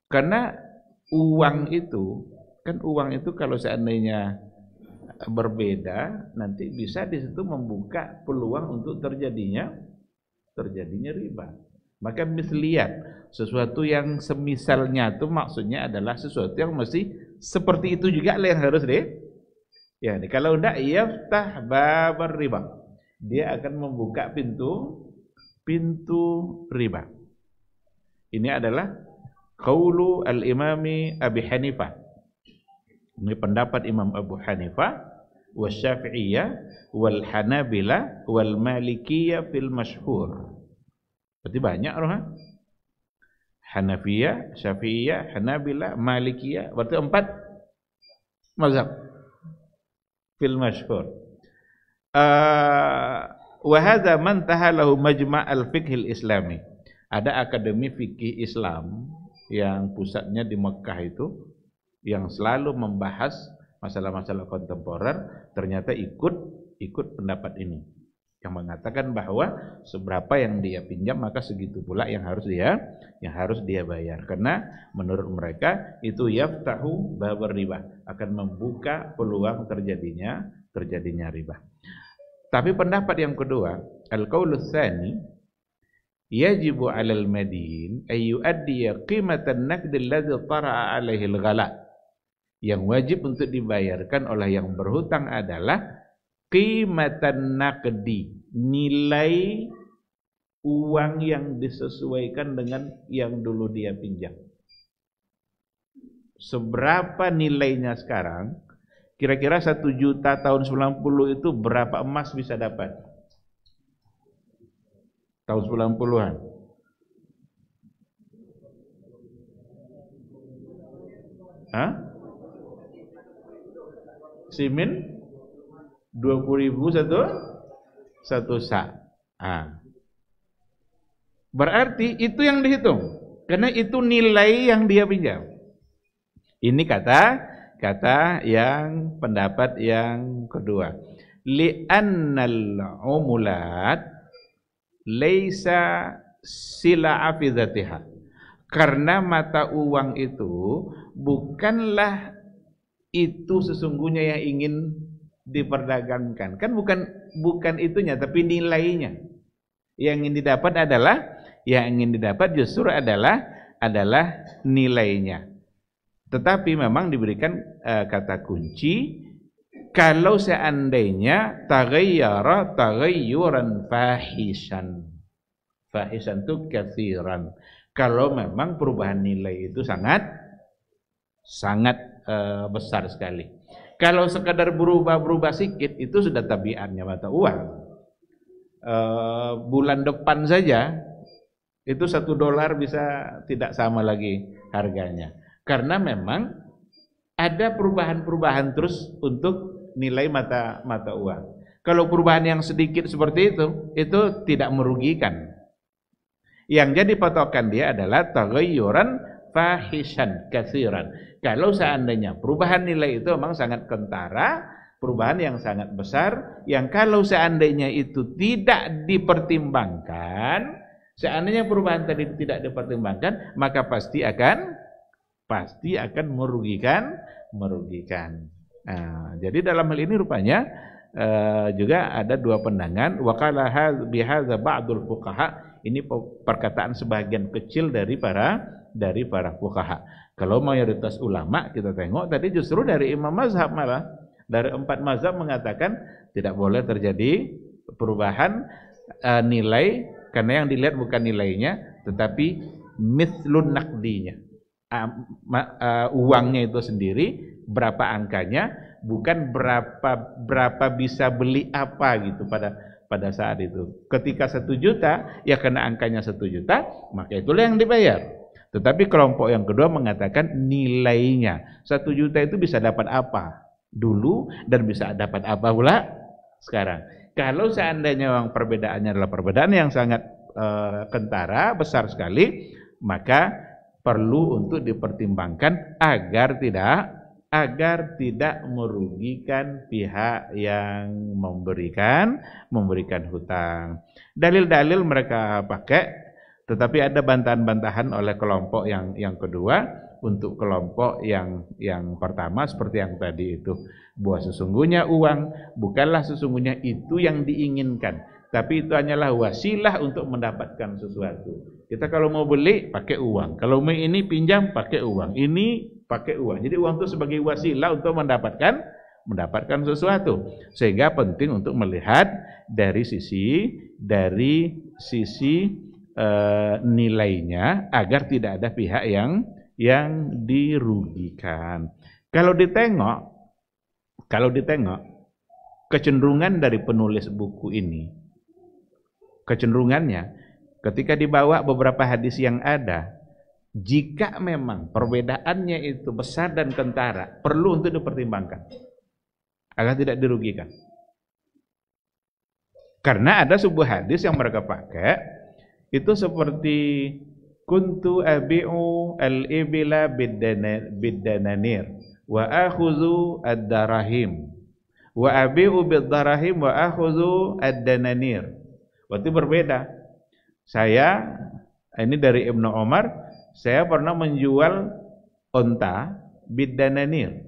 Karena uang itu kalau seandainya berbeda, nanti bisa di situ membuka peluang untuk terjadinya riba. Maka misliyat, sesuatu yang semisalnya itu maksudnya adalah sesuatu yang mesti seperti itu juga yang harus ya, kalau enggak yaftah babar riba. Dia akan membuka pintu riba. Ini adalah qaulu al-Imami Abi Hanifah. Ini pendapat Imam Abu Hanifah, Syafi'iyah, wal Hanabilah, wal Malikiyah fil masyhur. Berarti banyak loh. Hanafiyah, Syafi'iyah, Hanabilah, Malikiyah, berarti 4 mazhab fil masyhur. Wa hadza man tahalahu majma' al-fiqh al-islami. Ada akademi fikih Islam yang pusatnya di Mekah itu, yang selalu membahas masalah-masalah kontemporer, ternyata ikut pendapat ini, yang mengatakan bahwa seberapa yang dia pinjam maka segitu pula yang harus dia bayar, karena menurut mereka itu yaftahu babar riba, akan membuka peluang terjadinya riba. Tapi pendapat yang kedua, al-qaulus tsani, yajibu 'alal madin ay yu'addi qimatan naqd alladhi tara'a 'alaihi al-ghala. Yang wajib untuk dibayarkan oleh yang berhutang adalah qimatan naqdi, nilai uang yang disesuaikan dengan yang dulu dia pinjam. Seberapa nilainya sekarang? Kira-kira 1 juta tahun 90 itu berapa emas bisa dapat? Tahun 90-an. Hah? Simin 20.000 satu sak. Berarti itu yang dihitung, karena itu nilai yang dia pinjam. Ini kata yang pendapat yang kedua. Li'annal umulat laisa sila'a fi dzatiha. Karena mata uang itu bukanlah itu sesungguhnya yang ingin diperdagangkan. Kan bukan itunya, tapi nilainya. Yang ingin didapat justru adalah nilainya. Tetapi memang diberikan kata kunci, kalau seandainya taghayyara taghayyuran fahishan. Fahishan itu katsiran. Kalau memang perubahan nilai itu sangat besar sekali. Kalau sekadar berubah sedikit, itu sudah tabiatnya mata uang. Bulan depan saja itu $1 bisa tidak sama lagi harganya, karena memang ada perubahan terus untuk nilai mata uang. Kalau perubahan yang sedikit seperti itu tidak merugikan. Yang jadi patokan dia adalah taghayyuran fahishan katsiran. Kalau seandainya perubahan nilai itu memang sangat kentara, perubahan yang sangat besar, yang kalau seandainya itu tidak dipertimbangkan, seandainya perubahan tadi tidak dipertimbangkan, maka pasti akan merugikan. Nah, jadi dalam hal ini rupanya juga ada dua pandangan. Wa qala bihadza ba'dul fuqaha, ini perkataan sebagian kecil dari para fuqaha. Kalau mayoritas ulama kita tengok tadi justru dari imam mazhab, malah dari 4 mazhab mengatakan tidak boleh terjadi perubahan nilai, karena yang dilihat bukan nilainya tetapi mithlun naqdinya, uangnya itu sendiri, berapa angkanya, bukan berapa bisa beli apa gitu pada saat itu. Ketika 1 juta, ya karena angkanya 1 juta, maka itulah yang dibayar. Tetapi kelompok yang kedua mengatakan nilainya. 1 juta itu bisa dapat apa dulu dan bisa dapat apa pula sekarang. Kalau seandainya memang perbedaannya adalah perbedaan yang sangat kentara, besar sekali, maka perlu untuk dipertimbangkan agar tidak merugikan pihak yang memberikan hutang. Dalil-dalil mereka pakai, tetapi ada bantahan-bantahan oleh kelompok yang kedua, untuk kelompok yang pertama seperti yang tadi itu, bahwa sesungguhnya uang bukanlah sesungguhnya itu yang diinginkan, tapi itu hanyalah wasilah untuk mendapatkan sesuatu. Kita kalau mau beli pakai uang, kalau mau ini pinjam pakai uang, ini pakai uang. Jadi uang itu sebagai wasilah untuk mendapatkan sesuatu. Sehingga penting untuk melihat dari sisi nilainya agar tidak ada pihak yang dirugikan. Kalau ditengok kecenderungan dari penulis buku ini, kecenderungannya ketika dibawa beberapa hadis yang ada, jika memang perbedaannya itu besar dan kentara, perlu untuk dipertimbangkan agar tidak dirugikan. Karena ada sebuah hadis yang mereka pakai itu seperti kuntu abi'u al-ibila bid-dananir wa akhudhu ad-darahim wa abi'u bid-darahim wa akhudhu ad-dananir. Berarti berbeda. Saya, ini dari Ibnu Umar, saya pernah menjual unta bid-dananir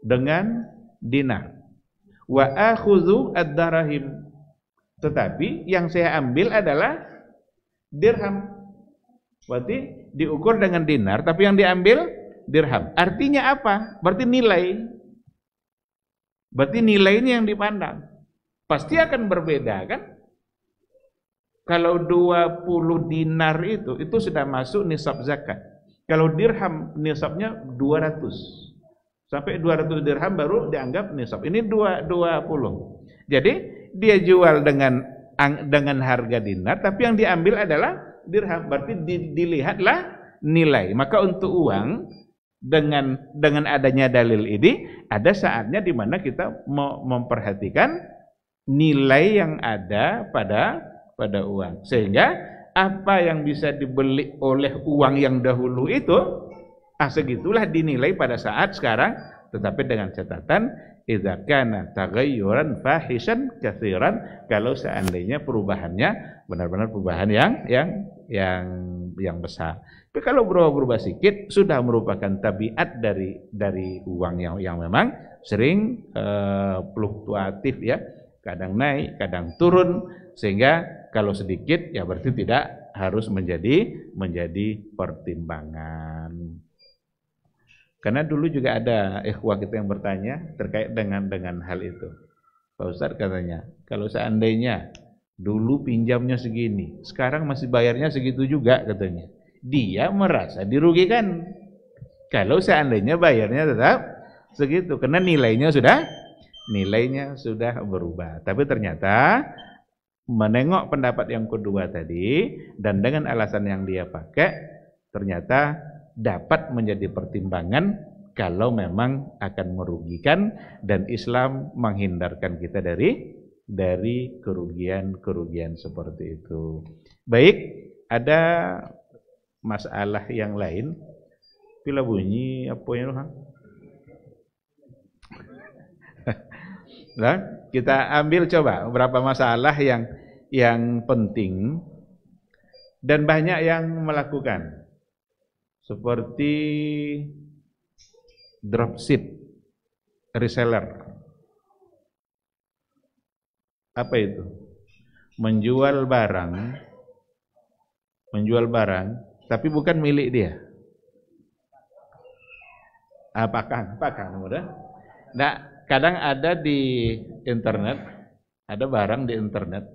dengan dinar. Wa akhudhu ad-darahim. Tetapi yang saya ambil adalah dirham. Berarti diukur dengan dinar, tapi yang diambil dirham. Artinya apa? Berarti nilai. Berarti nilainya yang dipandang. Pasti akan berbeda kan? Kalau 20 dinar itu sudah masuk nisab zakat. Kalau dirham nisabnya 200. Sampai 200 dirham baru dianggap nisab. Ini 20. Jadi dia jual dengan harga dinar, tapi yang diambil adalah dirham. Berarti dilihatlah nilai. Maka untuk uang dengan adanya dalil ini, ada saatnya di mana kita mau memperhatikan nilai yang ada pada uang. Sehingga apa yang bisa dibeli oleh uang yang dahulu itu, segitulah dinilai pada saat sekarang, tetapi dengan catatan idza kana taghayyuran fahishan katsiran, kalau seandainya perubahannya benar-benar perubahan yang besar. Tapi kalau berubah sedikit sudah merupakan tabiat dari uang yang memang sering fluktuatif ya, kadang naik, kadang turun, sehingga kalau sedikit ya berarti tidak harus menjadi pertimbangan. Karena dulu juga ada ikhwah kita yang bertanya terkait dengan hal itu. Pak Ustadz katanya, kalau seandainya dulu pinjamnya segini, sekarang masih bayarnya segitu juga katanya. Dia merasa dirugikan. Kalau seandainya bayarnya tetap segitu, karena nilainya sudah berubah. Tapi ternyata menengok pendapat yang kedua tadi dan dengan alasan yang dia pakai, ternyata dapat menjadi pertimbangan kalau memang akan merugikan, dan Islam menghindarkan kita dari kerugian seperti itu. Baik, ada masalah yang lain. Pila bunyi apa ya? Nah, kita ambil coba beberapa masalah yang penting dan banyak yang melakukan, seperti dropship, reseller. Apa itu? Menjual barang tapi bukan milik dia. Apakah mudah? Nah, kadang ada di internet, ada barang di internet,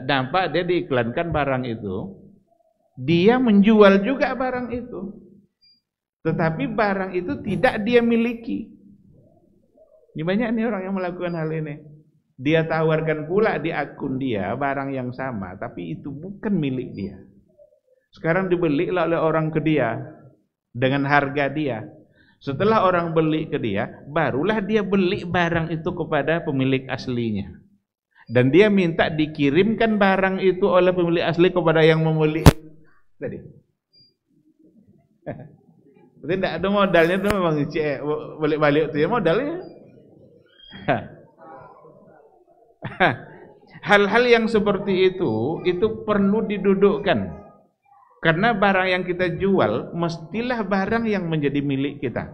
nampak dia diiklankan barang itu, dia menjual juga barang itu, tetapi barang itu tidak dia miliki. Ini banyak nih orang yang melakukan hal ini. Dia tawarkan pula di akun dia barang yang sama, tapi itu bukan milik dia. Sekarang dibeli oleh orang ke dia dengan harga dia. Setelah orang beli ke dia, barulah dia beli barang itu kepada pemilik aslinya. Dan dia minta dikirimkan barang itu oleh pemilik asli kepada yang membeli tadi. Berarti tidak ada modalnya, itu memang balik-balik itu ya modalnya. Hal-hal yang seperti itu perlu didudukkan Karena barang yang kita jual mestilah barang yang menjadi milik kita.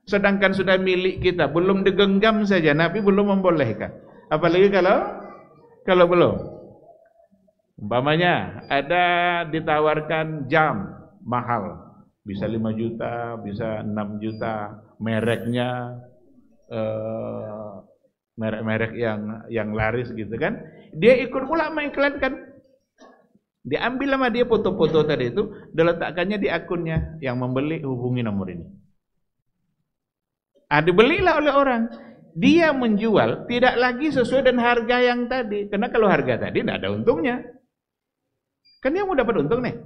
Sedangkan sudah milik kita, belum digenggam saja, Nabi belum membolehkan. Apalagi kalau belum. Umpamanya ada ditawarkan jam mahal, bisa 5 juta, bisa 6 juta, mereknya merek-merek yang laris gitu kan. Dia ikut pula mengiklankan. Diambil sama dia foto-foto tadi itu, diletakkannya di akunnya. Yang membeli hubungi nomor ini. Dibelilah oleh orang. Dia menjual tidak lagi sesuai dengan harga yang tadi. Karena kalau harga tadi tidak ada untungnya. Kan dia mau dapat untung nih.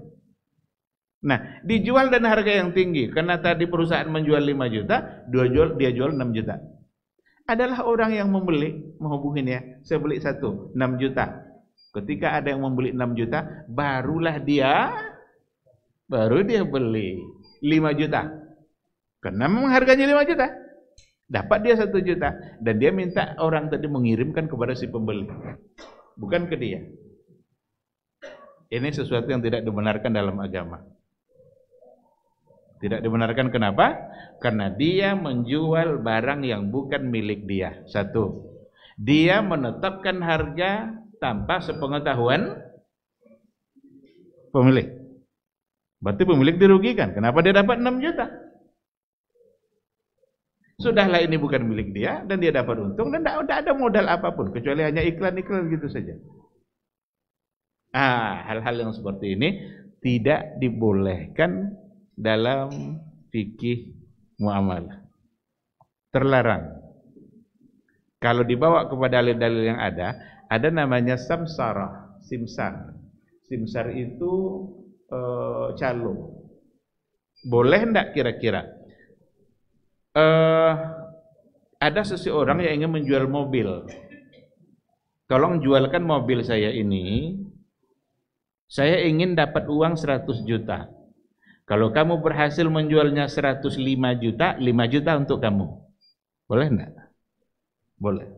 Nah, dijual dengan harga yang tinggi. Karena tadi perusahaan menjual 5 juta, dia jual 6 juta. Adalah orang yang membeli, menghubungin ya, saya beli 6 juta. Ketika ada yang membeli 6 juta, baru dia beli 5 juta. Karena memang harganya 5 juta. Dapat dia 1 juta. Dan dia minta orang tadi mengirimkan kepada si pembeli. Bukan ke dia. Ini sesuatu yang tidak dibenarkan dalam agama. Tidak dibenarkan kenapa? Karena dia menjual barang yang bukan milik dia. 1. Dia menetapkan harga tanpa sepengetahuan pemilik. Berarti pemilik dirugikan. Kenapa dia dapat 6 juta? Sudahlah ini bukan milik dia dan dia dapat untung dan tidak ada modal apapun kecuali hanya iklan-iklan gitu saja. Hal-hal yang seperti ini tidak dibolehkan dalam fikih muamalah. Terlarang. Kalau dibawa kepada dalil-dalil yang ada namanya samsara, simsar. Simsar itu calo. Boleh enggak kira-kira? Ada seseorang yang ingin menjual mobil. Tolong jualkan mobil saya ini. Saya ingin dapat uang 100 juta. Kalau kamu berhasil menjualnya 105 juta, 5 juta untuk kamu. Boleh enggak? Boleh.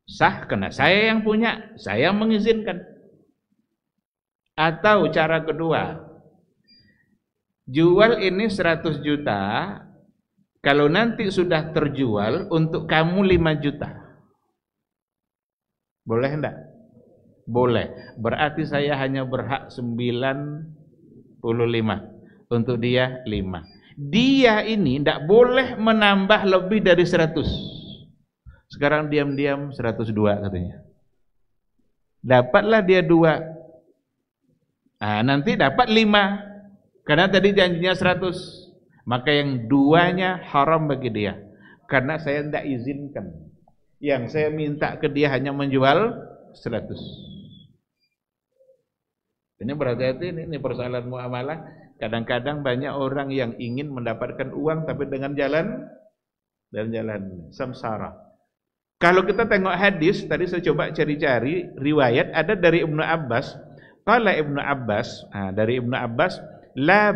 Sah karena saya yang punya, saya mengizinkan. Atau cara kedua, jual ini 100 juta, kalau nanti sudah terjual untuk kamu 5 juta. Boleh enggak? Boleh. Berarti saya hanya berhak 95. Untuk dia 5. Dia ini enggak boleh menambah lebih dari 100. Sekarang diam-diam 102 katanya. Dapatlah dia 2. Nanti dapat 5. Karena tadi janjinya 100. Maka yang 2-nya haram bagi dia. Karena saya tidak izinkan. Yang saya minta ke dia hanya menjual 100. Ini berhati-hati, ini persoalan muamalah. Kadang-kadang banyak orang yang ingin mendapatkan uang tapi dengan jalan samsara. Kalau kita tengok hadis, tadi saya coba cari-cari riwayat ada dari Ibnu Abbas. Qala Ibnu Abbas, dari Ibnu Abbas, la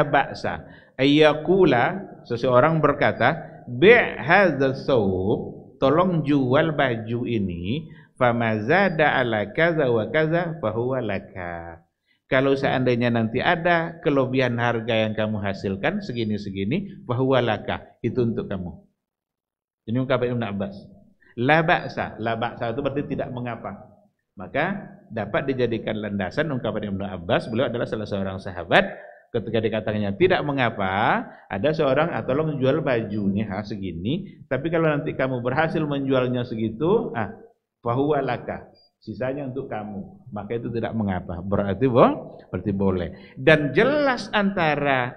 ba'sa ayyakula, seseorang berkata, bi' hadza thawb, tolong jual baju ini, famazada ala kaza wa kaza fahuwa laka. Kalau seandainya nanti ada kelebihan harga yang kamu hasilkan segini-segini, fahuwa laka, itu untuk kamu. Ini ungkapan Ibnu Abbas. La ba'sa itu berarti tidak mengapa. Maka dapat dijadikan landasan ungkapan Ibnu Abbas. Beliau adalah salah seorang sahabat. Ketika dikatakannya tidak mengapa, ada seorang tolong jual baju nih segini, tapi kalau nanti kamu berhasil menjualnya segitu, fahuwa laka, sisanya untuk kamu, maka itu tidak mengapa. Berarti boleh. Dan jelas antara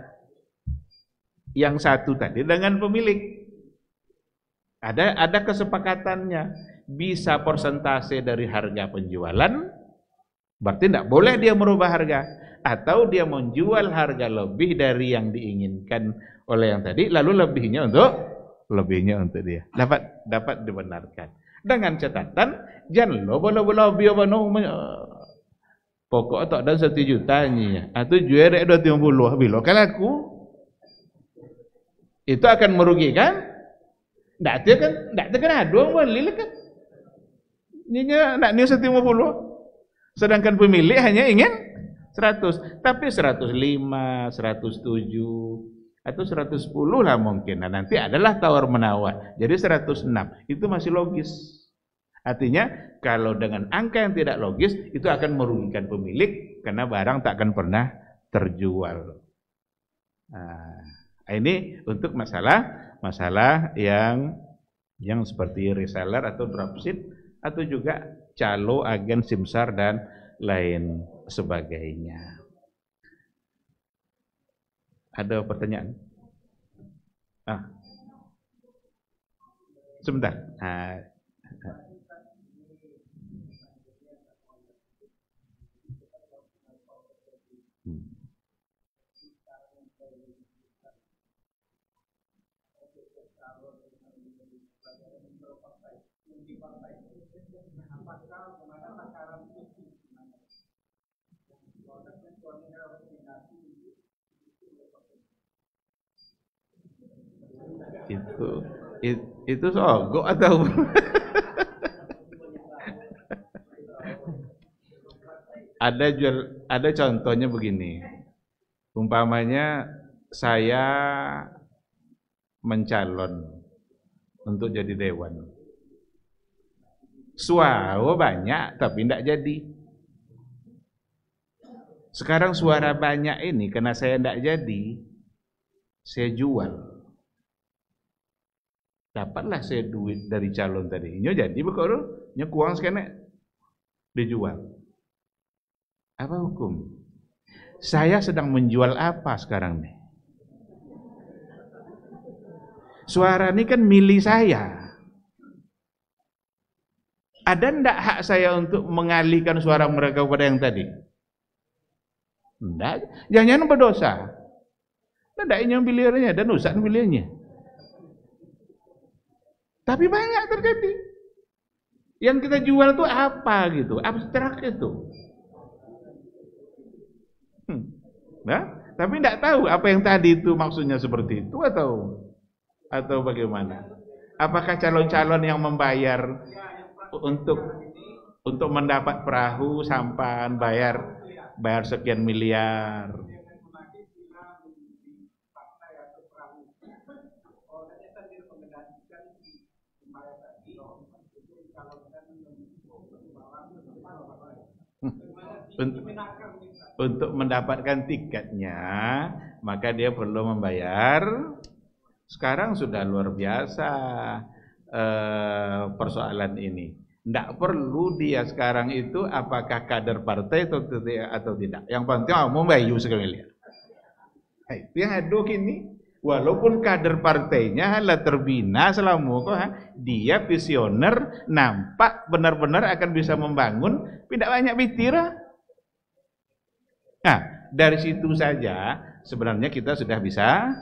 yang satu tadi dengan pemilik. Ada kesepakatannya, bisa persentase dari harga penjualan, berarti tidak boleh dia merubah harga, atau dia menjual harga lebih dari yang diinginkan oleh yang tadi, lalu lebihnya untuk dia. Dapat dibenarkan. Dengan catatan, jangan lobby pokok tak ada 1 juta ni, atau jual 250 bilo kalau aku itu akan merugikan. Tak ada kan aduang beli lah kan. Ninya nak ni 150. Sedangkan pemilik hanya ingin 100, tapi 105, 107 atau 110 lah mungkin. Nah, nanti adalah tawar-menawar. Jadi 106 itu masih logis. Artinya kalau dengan angka yang tidak logis itu akan merugikan pemilik karena barang tak akan pernah terjual. Nah, ini untuk masalah yang seperti reseller atau dropship atau juga calo, agen, simsar dan lain sebagainya. Ada pertanyaan? Sebentar. Itu sogok atau ada contohnya begini. Umpamanya saya mencalon untuk jadi dewan. Suara banyak tapi tidak jadi. Sekarang suara banyak ini karena saya tidak jadi, saya jual. Dapatlah saya duit dari calon tadi. Nyo jadi betul, nyo kuang sekene dijual. Apa hukum? Saya sedang menjual apa sekarang nih? Suara ini kan milik saya. Ada ndak hak saya untuk mengalihkan suara mereka kepada yang tadi? Ndak. Jangan berdosa. Ndak ini yang pilihnya dan usah pilihnya. Tapi banyak terjadi. Yang kita jual itu apa gitu? Abstrak itu. Nah, tapi tidak tahu apa yang tadi itu maksudnya seperti itu atau bagaimana? Apakah calon-calon yang membayar untuk mendapat perahu sampan bayar sekian miliar? Untuk mendapatkan tiketnya, maka dia perlu membayar. Sekarang sudah luar biasa persoalan ini. Tidak perlu dia sekarang itu apakah kader partai atau tidak. Yang penting mau bayu sekali lihat. Itu yang aduh ini. Walaupun kader partainya lah terbina selama dia visioner, nampak benar-benar akan bisa membangun, tidak banyak bicara. Nah, dari situ saja sebenarnya kita sudah bisa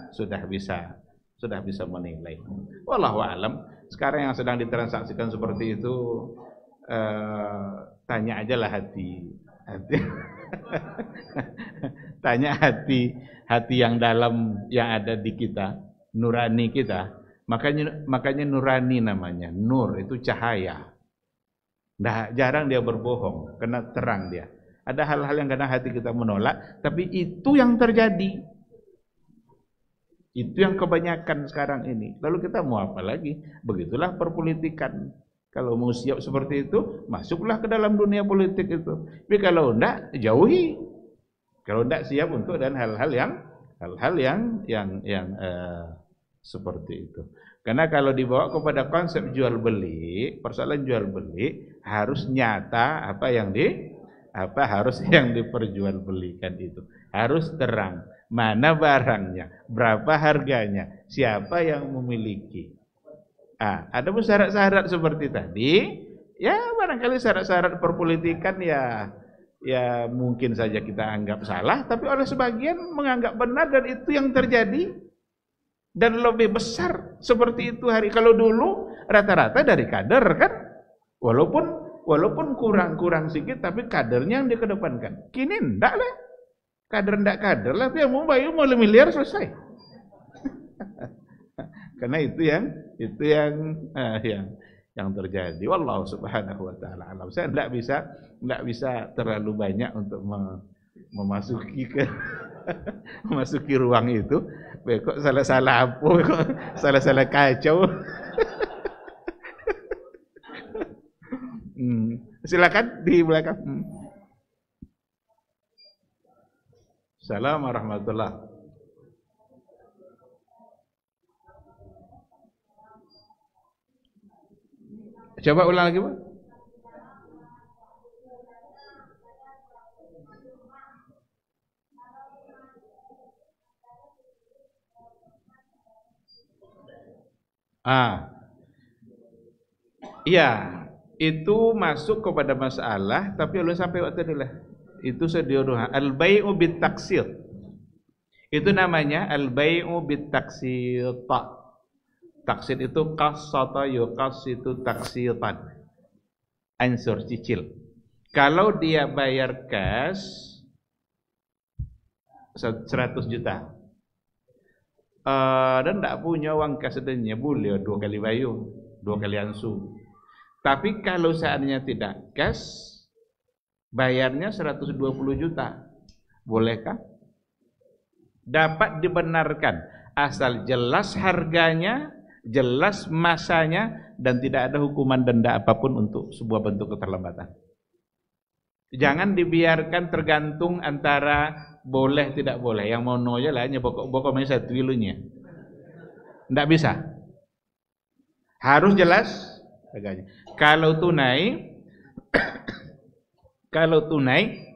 menilai. Wallahu a'lam. Sekarang yang sedang ditransaksikan seperti itu, tanya aja lah hati. Tanya hati yang dalam yang ada di kita, nurani kita. Makanya nurani namanya. Nur itu cahaya. Nah, jarang dia berbohong, karena terang dia. Ada hal-hal yang kadang hati kita menolak, tapi itu yang terjadi. Itu yang kebanyakan sekarang ini. Lalu kita mau apa lagi? Begitulah perpolitikan. Kalau mau siap seperti itu, masuklah ke dalam dunia politik itu. Tapi kalau enggak, jauhi. Kalau enggak siap untuk dan hal-hal yang seperti itu. Karena kalau dibawa kepada konsep jual beli, persoalan jual beli harus nyata apa yang diperjualbelikan itu. Harus terang, mana barangnya, berapa harganya, siapa yang memiliki. Ada pun syarat-syarat seperti tadi, ya barangkali syarat-syarat perpolitikan ya mungkin saja kita anggap salah, tapi oleh sebagian menganggap benar dan itu yang terjadi. Dan lebih besar seperti itu hari. Kalau dulu rata-rata dari kader kan, walaupun kurang sedikit, tapi kadernya yang dikedepankan. Kini enggak lah, kader lah, tapi yang mau bayar mau miliar selesai. Karena itu yang terjadi. Wallahu subhanahu wa ta'ala alam. Saya enggak bisa terlalu banyak untuk memasuki ke memasuki ruang itu. Kok salah-salah apa, kok salah-salah kacau. Silakan di belakang. Assalamualaikum warahmatullahi. Coba ulang lagi, Pak. Iya, itu masuk kepada masalah, tapi belum sampai waktu itulah. Itu sediodoha. Al-bai'u bit-taksir. Itu namanya al-bai'u bit-taksir. Taksir itu qasata yuqasitu taksiran. Ansur cicil. Kalau dia bayar cash 100 juta. Dan tidak punya uang cash adanya, boleh 2 kali bayu, 2 kali ansu. Tapi kalau seandainya tidak cash, bayarnya 120 juta. Bolehkah? Dapat dibenarkan asal jelas harganya, jelas masanya, dan tidak ada hukuman denda apapun untuk sebuah bentuk keterlambatan. Jangan dibiarkan tergantung antara boleh tidak boleh. Yang mau no aja lah, hanya pokoknya satu ilunya. Tidak bisa. Harus jelas harganya. Kalau tunai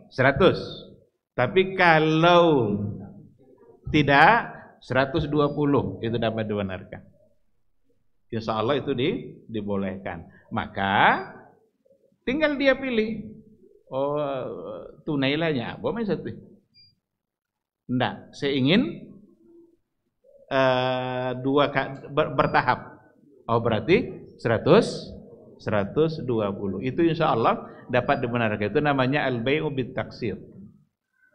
100. Tapi kalau tidak 120 itu dapat dibenarkan. Insya Allah itu dibolehkan. Maka tinggal dia pilih. Oh, tunailahnya apa satu? Enggak, saya ingin bertahap. Oh, berarti 120. Itu insya Allah dapat dibenarkan. Itu namanya al-bai'u bit-taksir.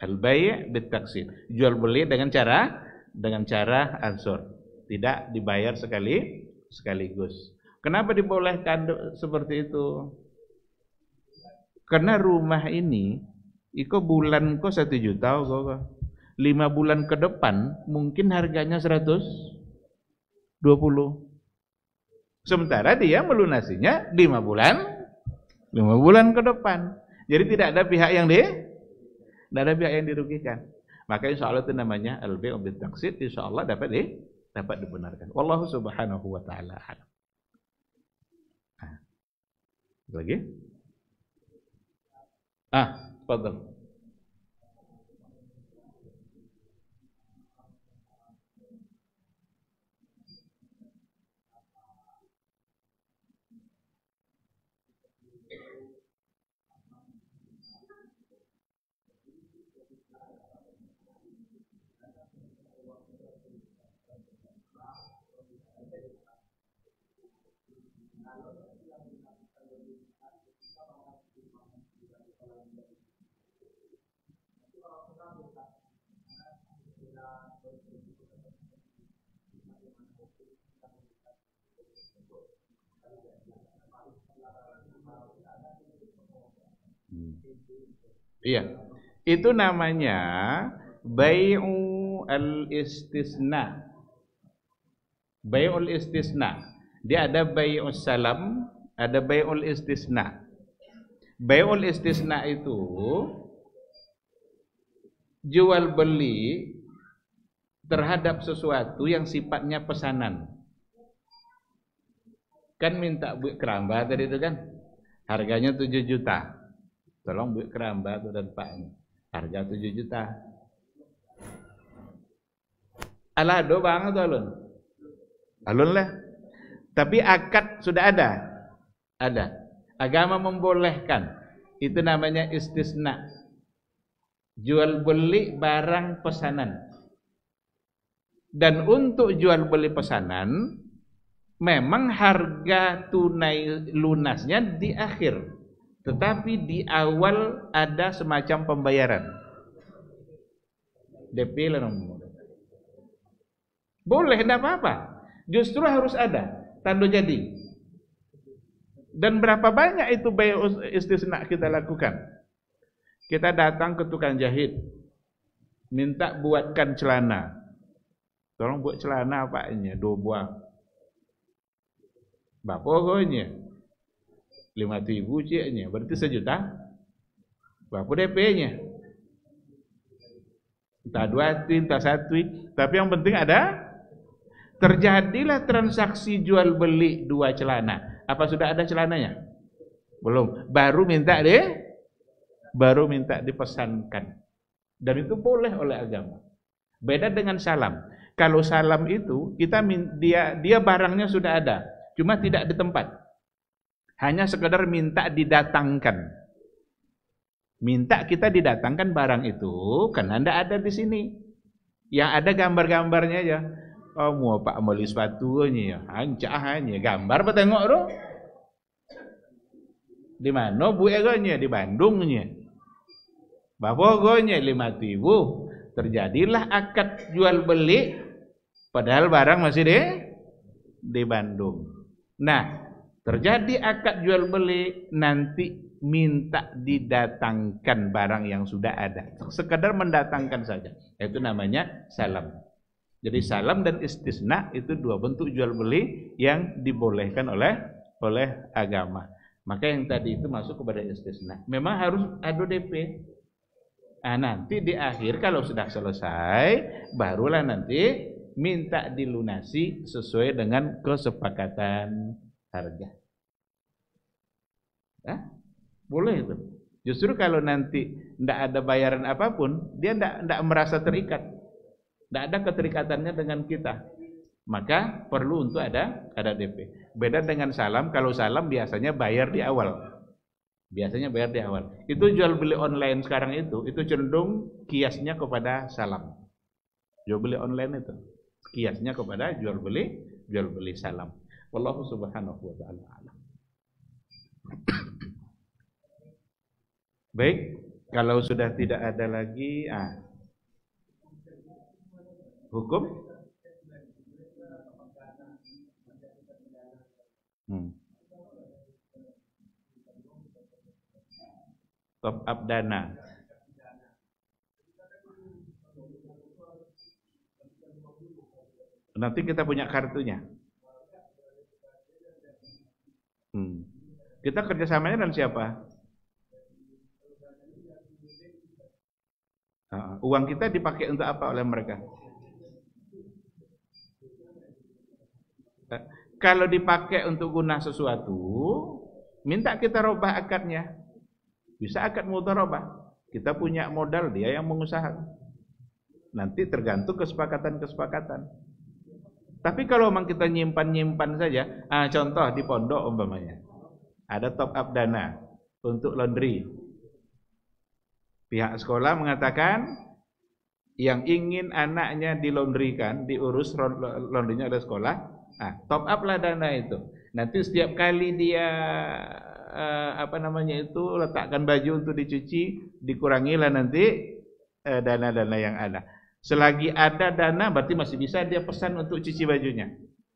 Al-bai' bit-taksir. Jual beli dengan cara ansur. Tidak dibayar sekaligus. Kenapa dibolehkan seperti itu? Karena rumah ini iko bulan kok 1 juta kok. 5 bulan ke depan mungkin harganya 120. Sementara dia melunasinya 5 bulan ke depan. Jadi tidak ada pihak yang dirugikan. Maka insya Allah itu namanya al-bai'u bit-taksir. Insya Allah dapat dibenarkan. Wallahu subhanahu wa ta'ala alam. Lagi? Fadhal. Iya, itu namanya bai'u al-istisna. Bai'ul istisna. Dia ada bai'us salam, ada bai'ul istisna. Bai'ul istisna itu jual beli terhadap sesuatu yang sifatnya pesanan. Kan minta buat keramba tadi itu kan, harganya 7 juta. Tolong buat keramba tuh dan Pak ini. Harga 7 juta. Alah do banget alun. Alun lah. Tapi akad sudah ada. Ada. Agama membolehkan. Itu namanya istisna. Jual beli barang pesanan. Dan untuk jual beli pesanan memang harga tunai lunasnya di akhir. Tetapi di awal ada semacam pembayaran. DP lah nomor. Boleh, tidak apa-apa. Justru harus ada tanda jadi. Dan berapa banyak itu bai'ul istisna kita lakukan? Kita datang ke tukang jahit, minta buatkan celana. Tolong buat celana apanya? 2 buah. Berapa harganya? 5.000 ciknya, berarti 1 juta. Berapa DP-nya? Entah 2 tweet, entah 1 tweet, tapi yang penting ada. Terjadilah transaksi jual beli 2 celana. Apa sudah ada celananya? Belum. Baru minta dipesankan. Dan itu boleh oleh agama. Beda dengan salam. Kalau salam itu dia barangnya sudah ada, cuma tidak di tempat. Hanya sekedar minta didatangkan. Minta kita didatangkan barang itu karena tidak ada di sini. Yang ada gambar-gambarnya aja. Oh, mau pak beli sepatunya ya, hancah hanya gambar apa tengok tu? Di mana bu egonya? Di Bandungnya. Berapa egonya? 5.000. Terjadilah akad jual beli, padahal barang masih di Bandung. Nah, terjadi akad jual beli, nanti minta didatangkan barang yang sudah ada. Sekedar mendatangkan saja. Itu namanya salam. Jadi salam dan istisna itu 2 bentuk jual beli yang dibolehkan oleh agama. Maka yang tadi itu masuk kepada istisna. Memang harus ada DP. Nah, nanti di akhir kalau sudah selesai, barulah nanti minta dilunasi sesuai dengan kesepakatan harga. Nah, boleh itu. Justru kalau nanti tidak ada bayaran apapun, dia tidak merasa terikat. Tidak ada keterikatannya dengan kita. Maka perlu untuk ada DP. Beda dengan salam. Kalau salam biasanya bayar di awal. Itu jual beli online sekarang itu cenderung kiasnya kepada salam. Jual beli online itu kiasnya kepada jual beli salam. Wallahu subhanahu wa ta'ala a'lam. Baik, kalau sudah tidak ada lagi, hukum? Top up dana. Nanti kita punya kartunya. Kita kerjasamanya dengan siapa? Uang kita dipakai untuk apa oleh mereka? Kalau dipakai untuk guna sesuatu, minta kita robah akadnya. Bisa akad mudharabah. Kita punya modal, dia yang mengusahakan. Nanti tergantung kesepakatan-kesepakatan. Tapi kalau memang kita nyimpan saja, contoh di pondok umpamanya, ada top up dana untuk laundry. Pihak sekolah mengatakan yang ingin anaknya dilaundrykan, diurus laundrynya oleh sekolah, top up lah dana itu. Nanti setiap kali dia letakkan baju untuk dicuci, dikurangilah nanti dana-dana yang ada. Selagi ada dana berarti masih bisa dia pesan untuk cuci bajunya.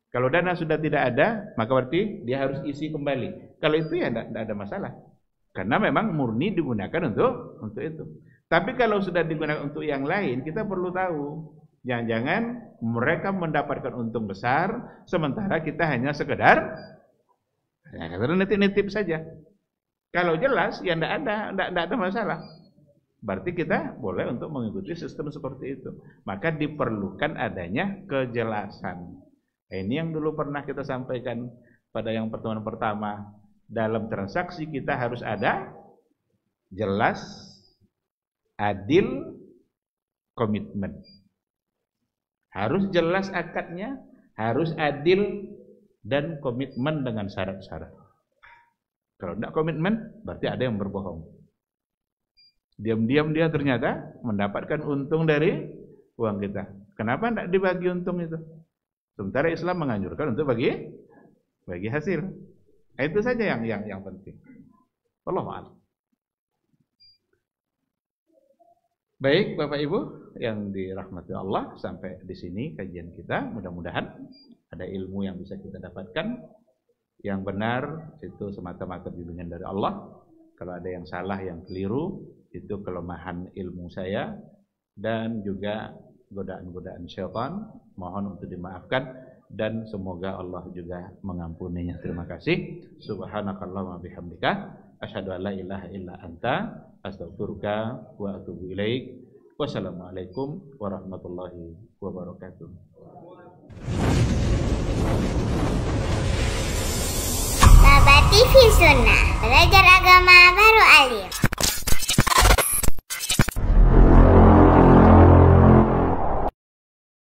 Kalau dana sudah tidak ada, maka berarti dia harus isi kembali. Kalau itu ya tidak ada masalah. Karena memang murni digunakan untuk itu. Tapi kalau sudah digunakan untuk yang lain, kita perlu tahu. Jangan-jangan mereka mendapatkan untung besar, sementara kita hanya sekedar nitip-nitip saja. Kalau jelas, ya tidak ada masalah. Berarti kita boleh untuk mengikuti sistem seperti itu. Maka diperlukan adanya kejelasan. Ini yang dulu pernah kita sampaikan pada yang pertemuan pertama. Dalam transaksi kita harus ada jelas, adil, komitmen. Harus jelas akadnya, harus adil, dan komitmen dengan syarat-syarat. Kalau tidak komitmen, berarti ada yang berbohong. Diam-diam dia ternyata mendapatkan untung dari uang kita. Kenapa tidak dibagi untung itu? Sementara Islam menganjurkan untuk bagi hasil. Itu saja yang penting. Wallahu a'lam. Baik Bapak Ibu yang dirahmati Allah, sampai di sini kajian kita. Mudah-mudahan ada ilmu yang bisa kita dapatkan. Yang benar itu semata-mata bimbingan dari Allah. Kalau ada yang salah, yang keliru, itu kelemahan ilmu saya dan juga godaan-godaan syaitan. Mohon untuk dimaafkan dan semoga Allah juga mengampuninya. Terima kasih. Subhanakallahumma bihamdika asyhadu an la ilaha illa anta astaghfiruka wa atubu ilaik. Wassalamualaikum warahmatullahi wabarakatuh. Baba TV Sunnah, belajar agama baru alim.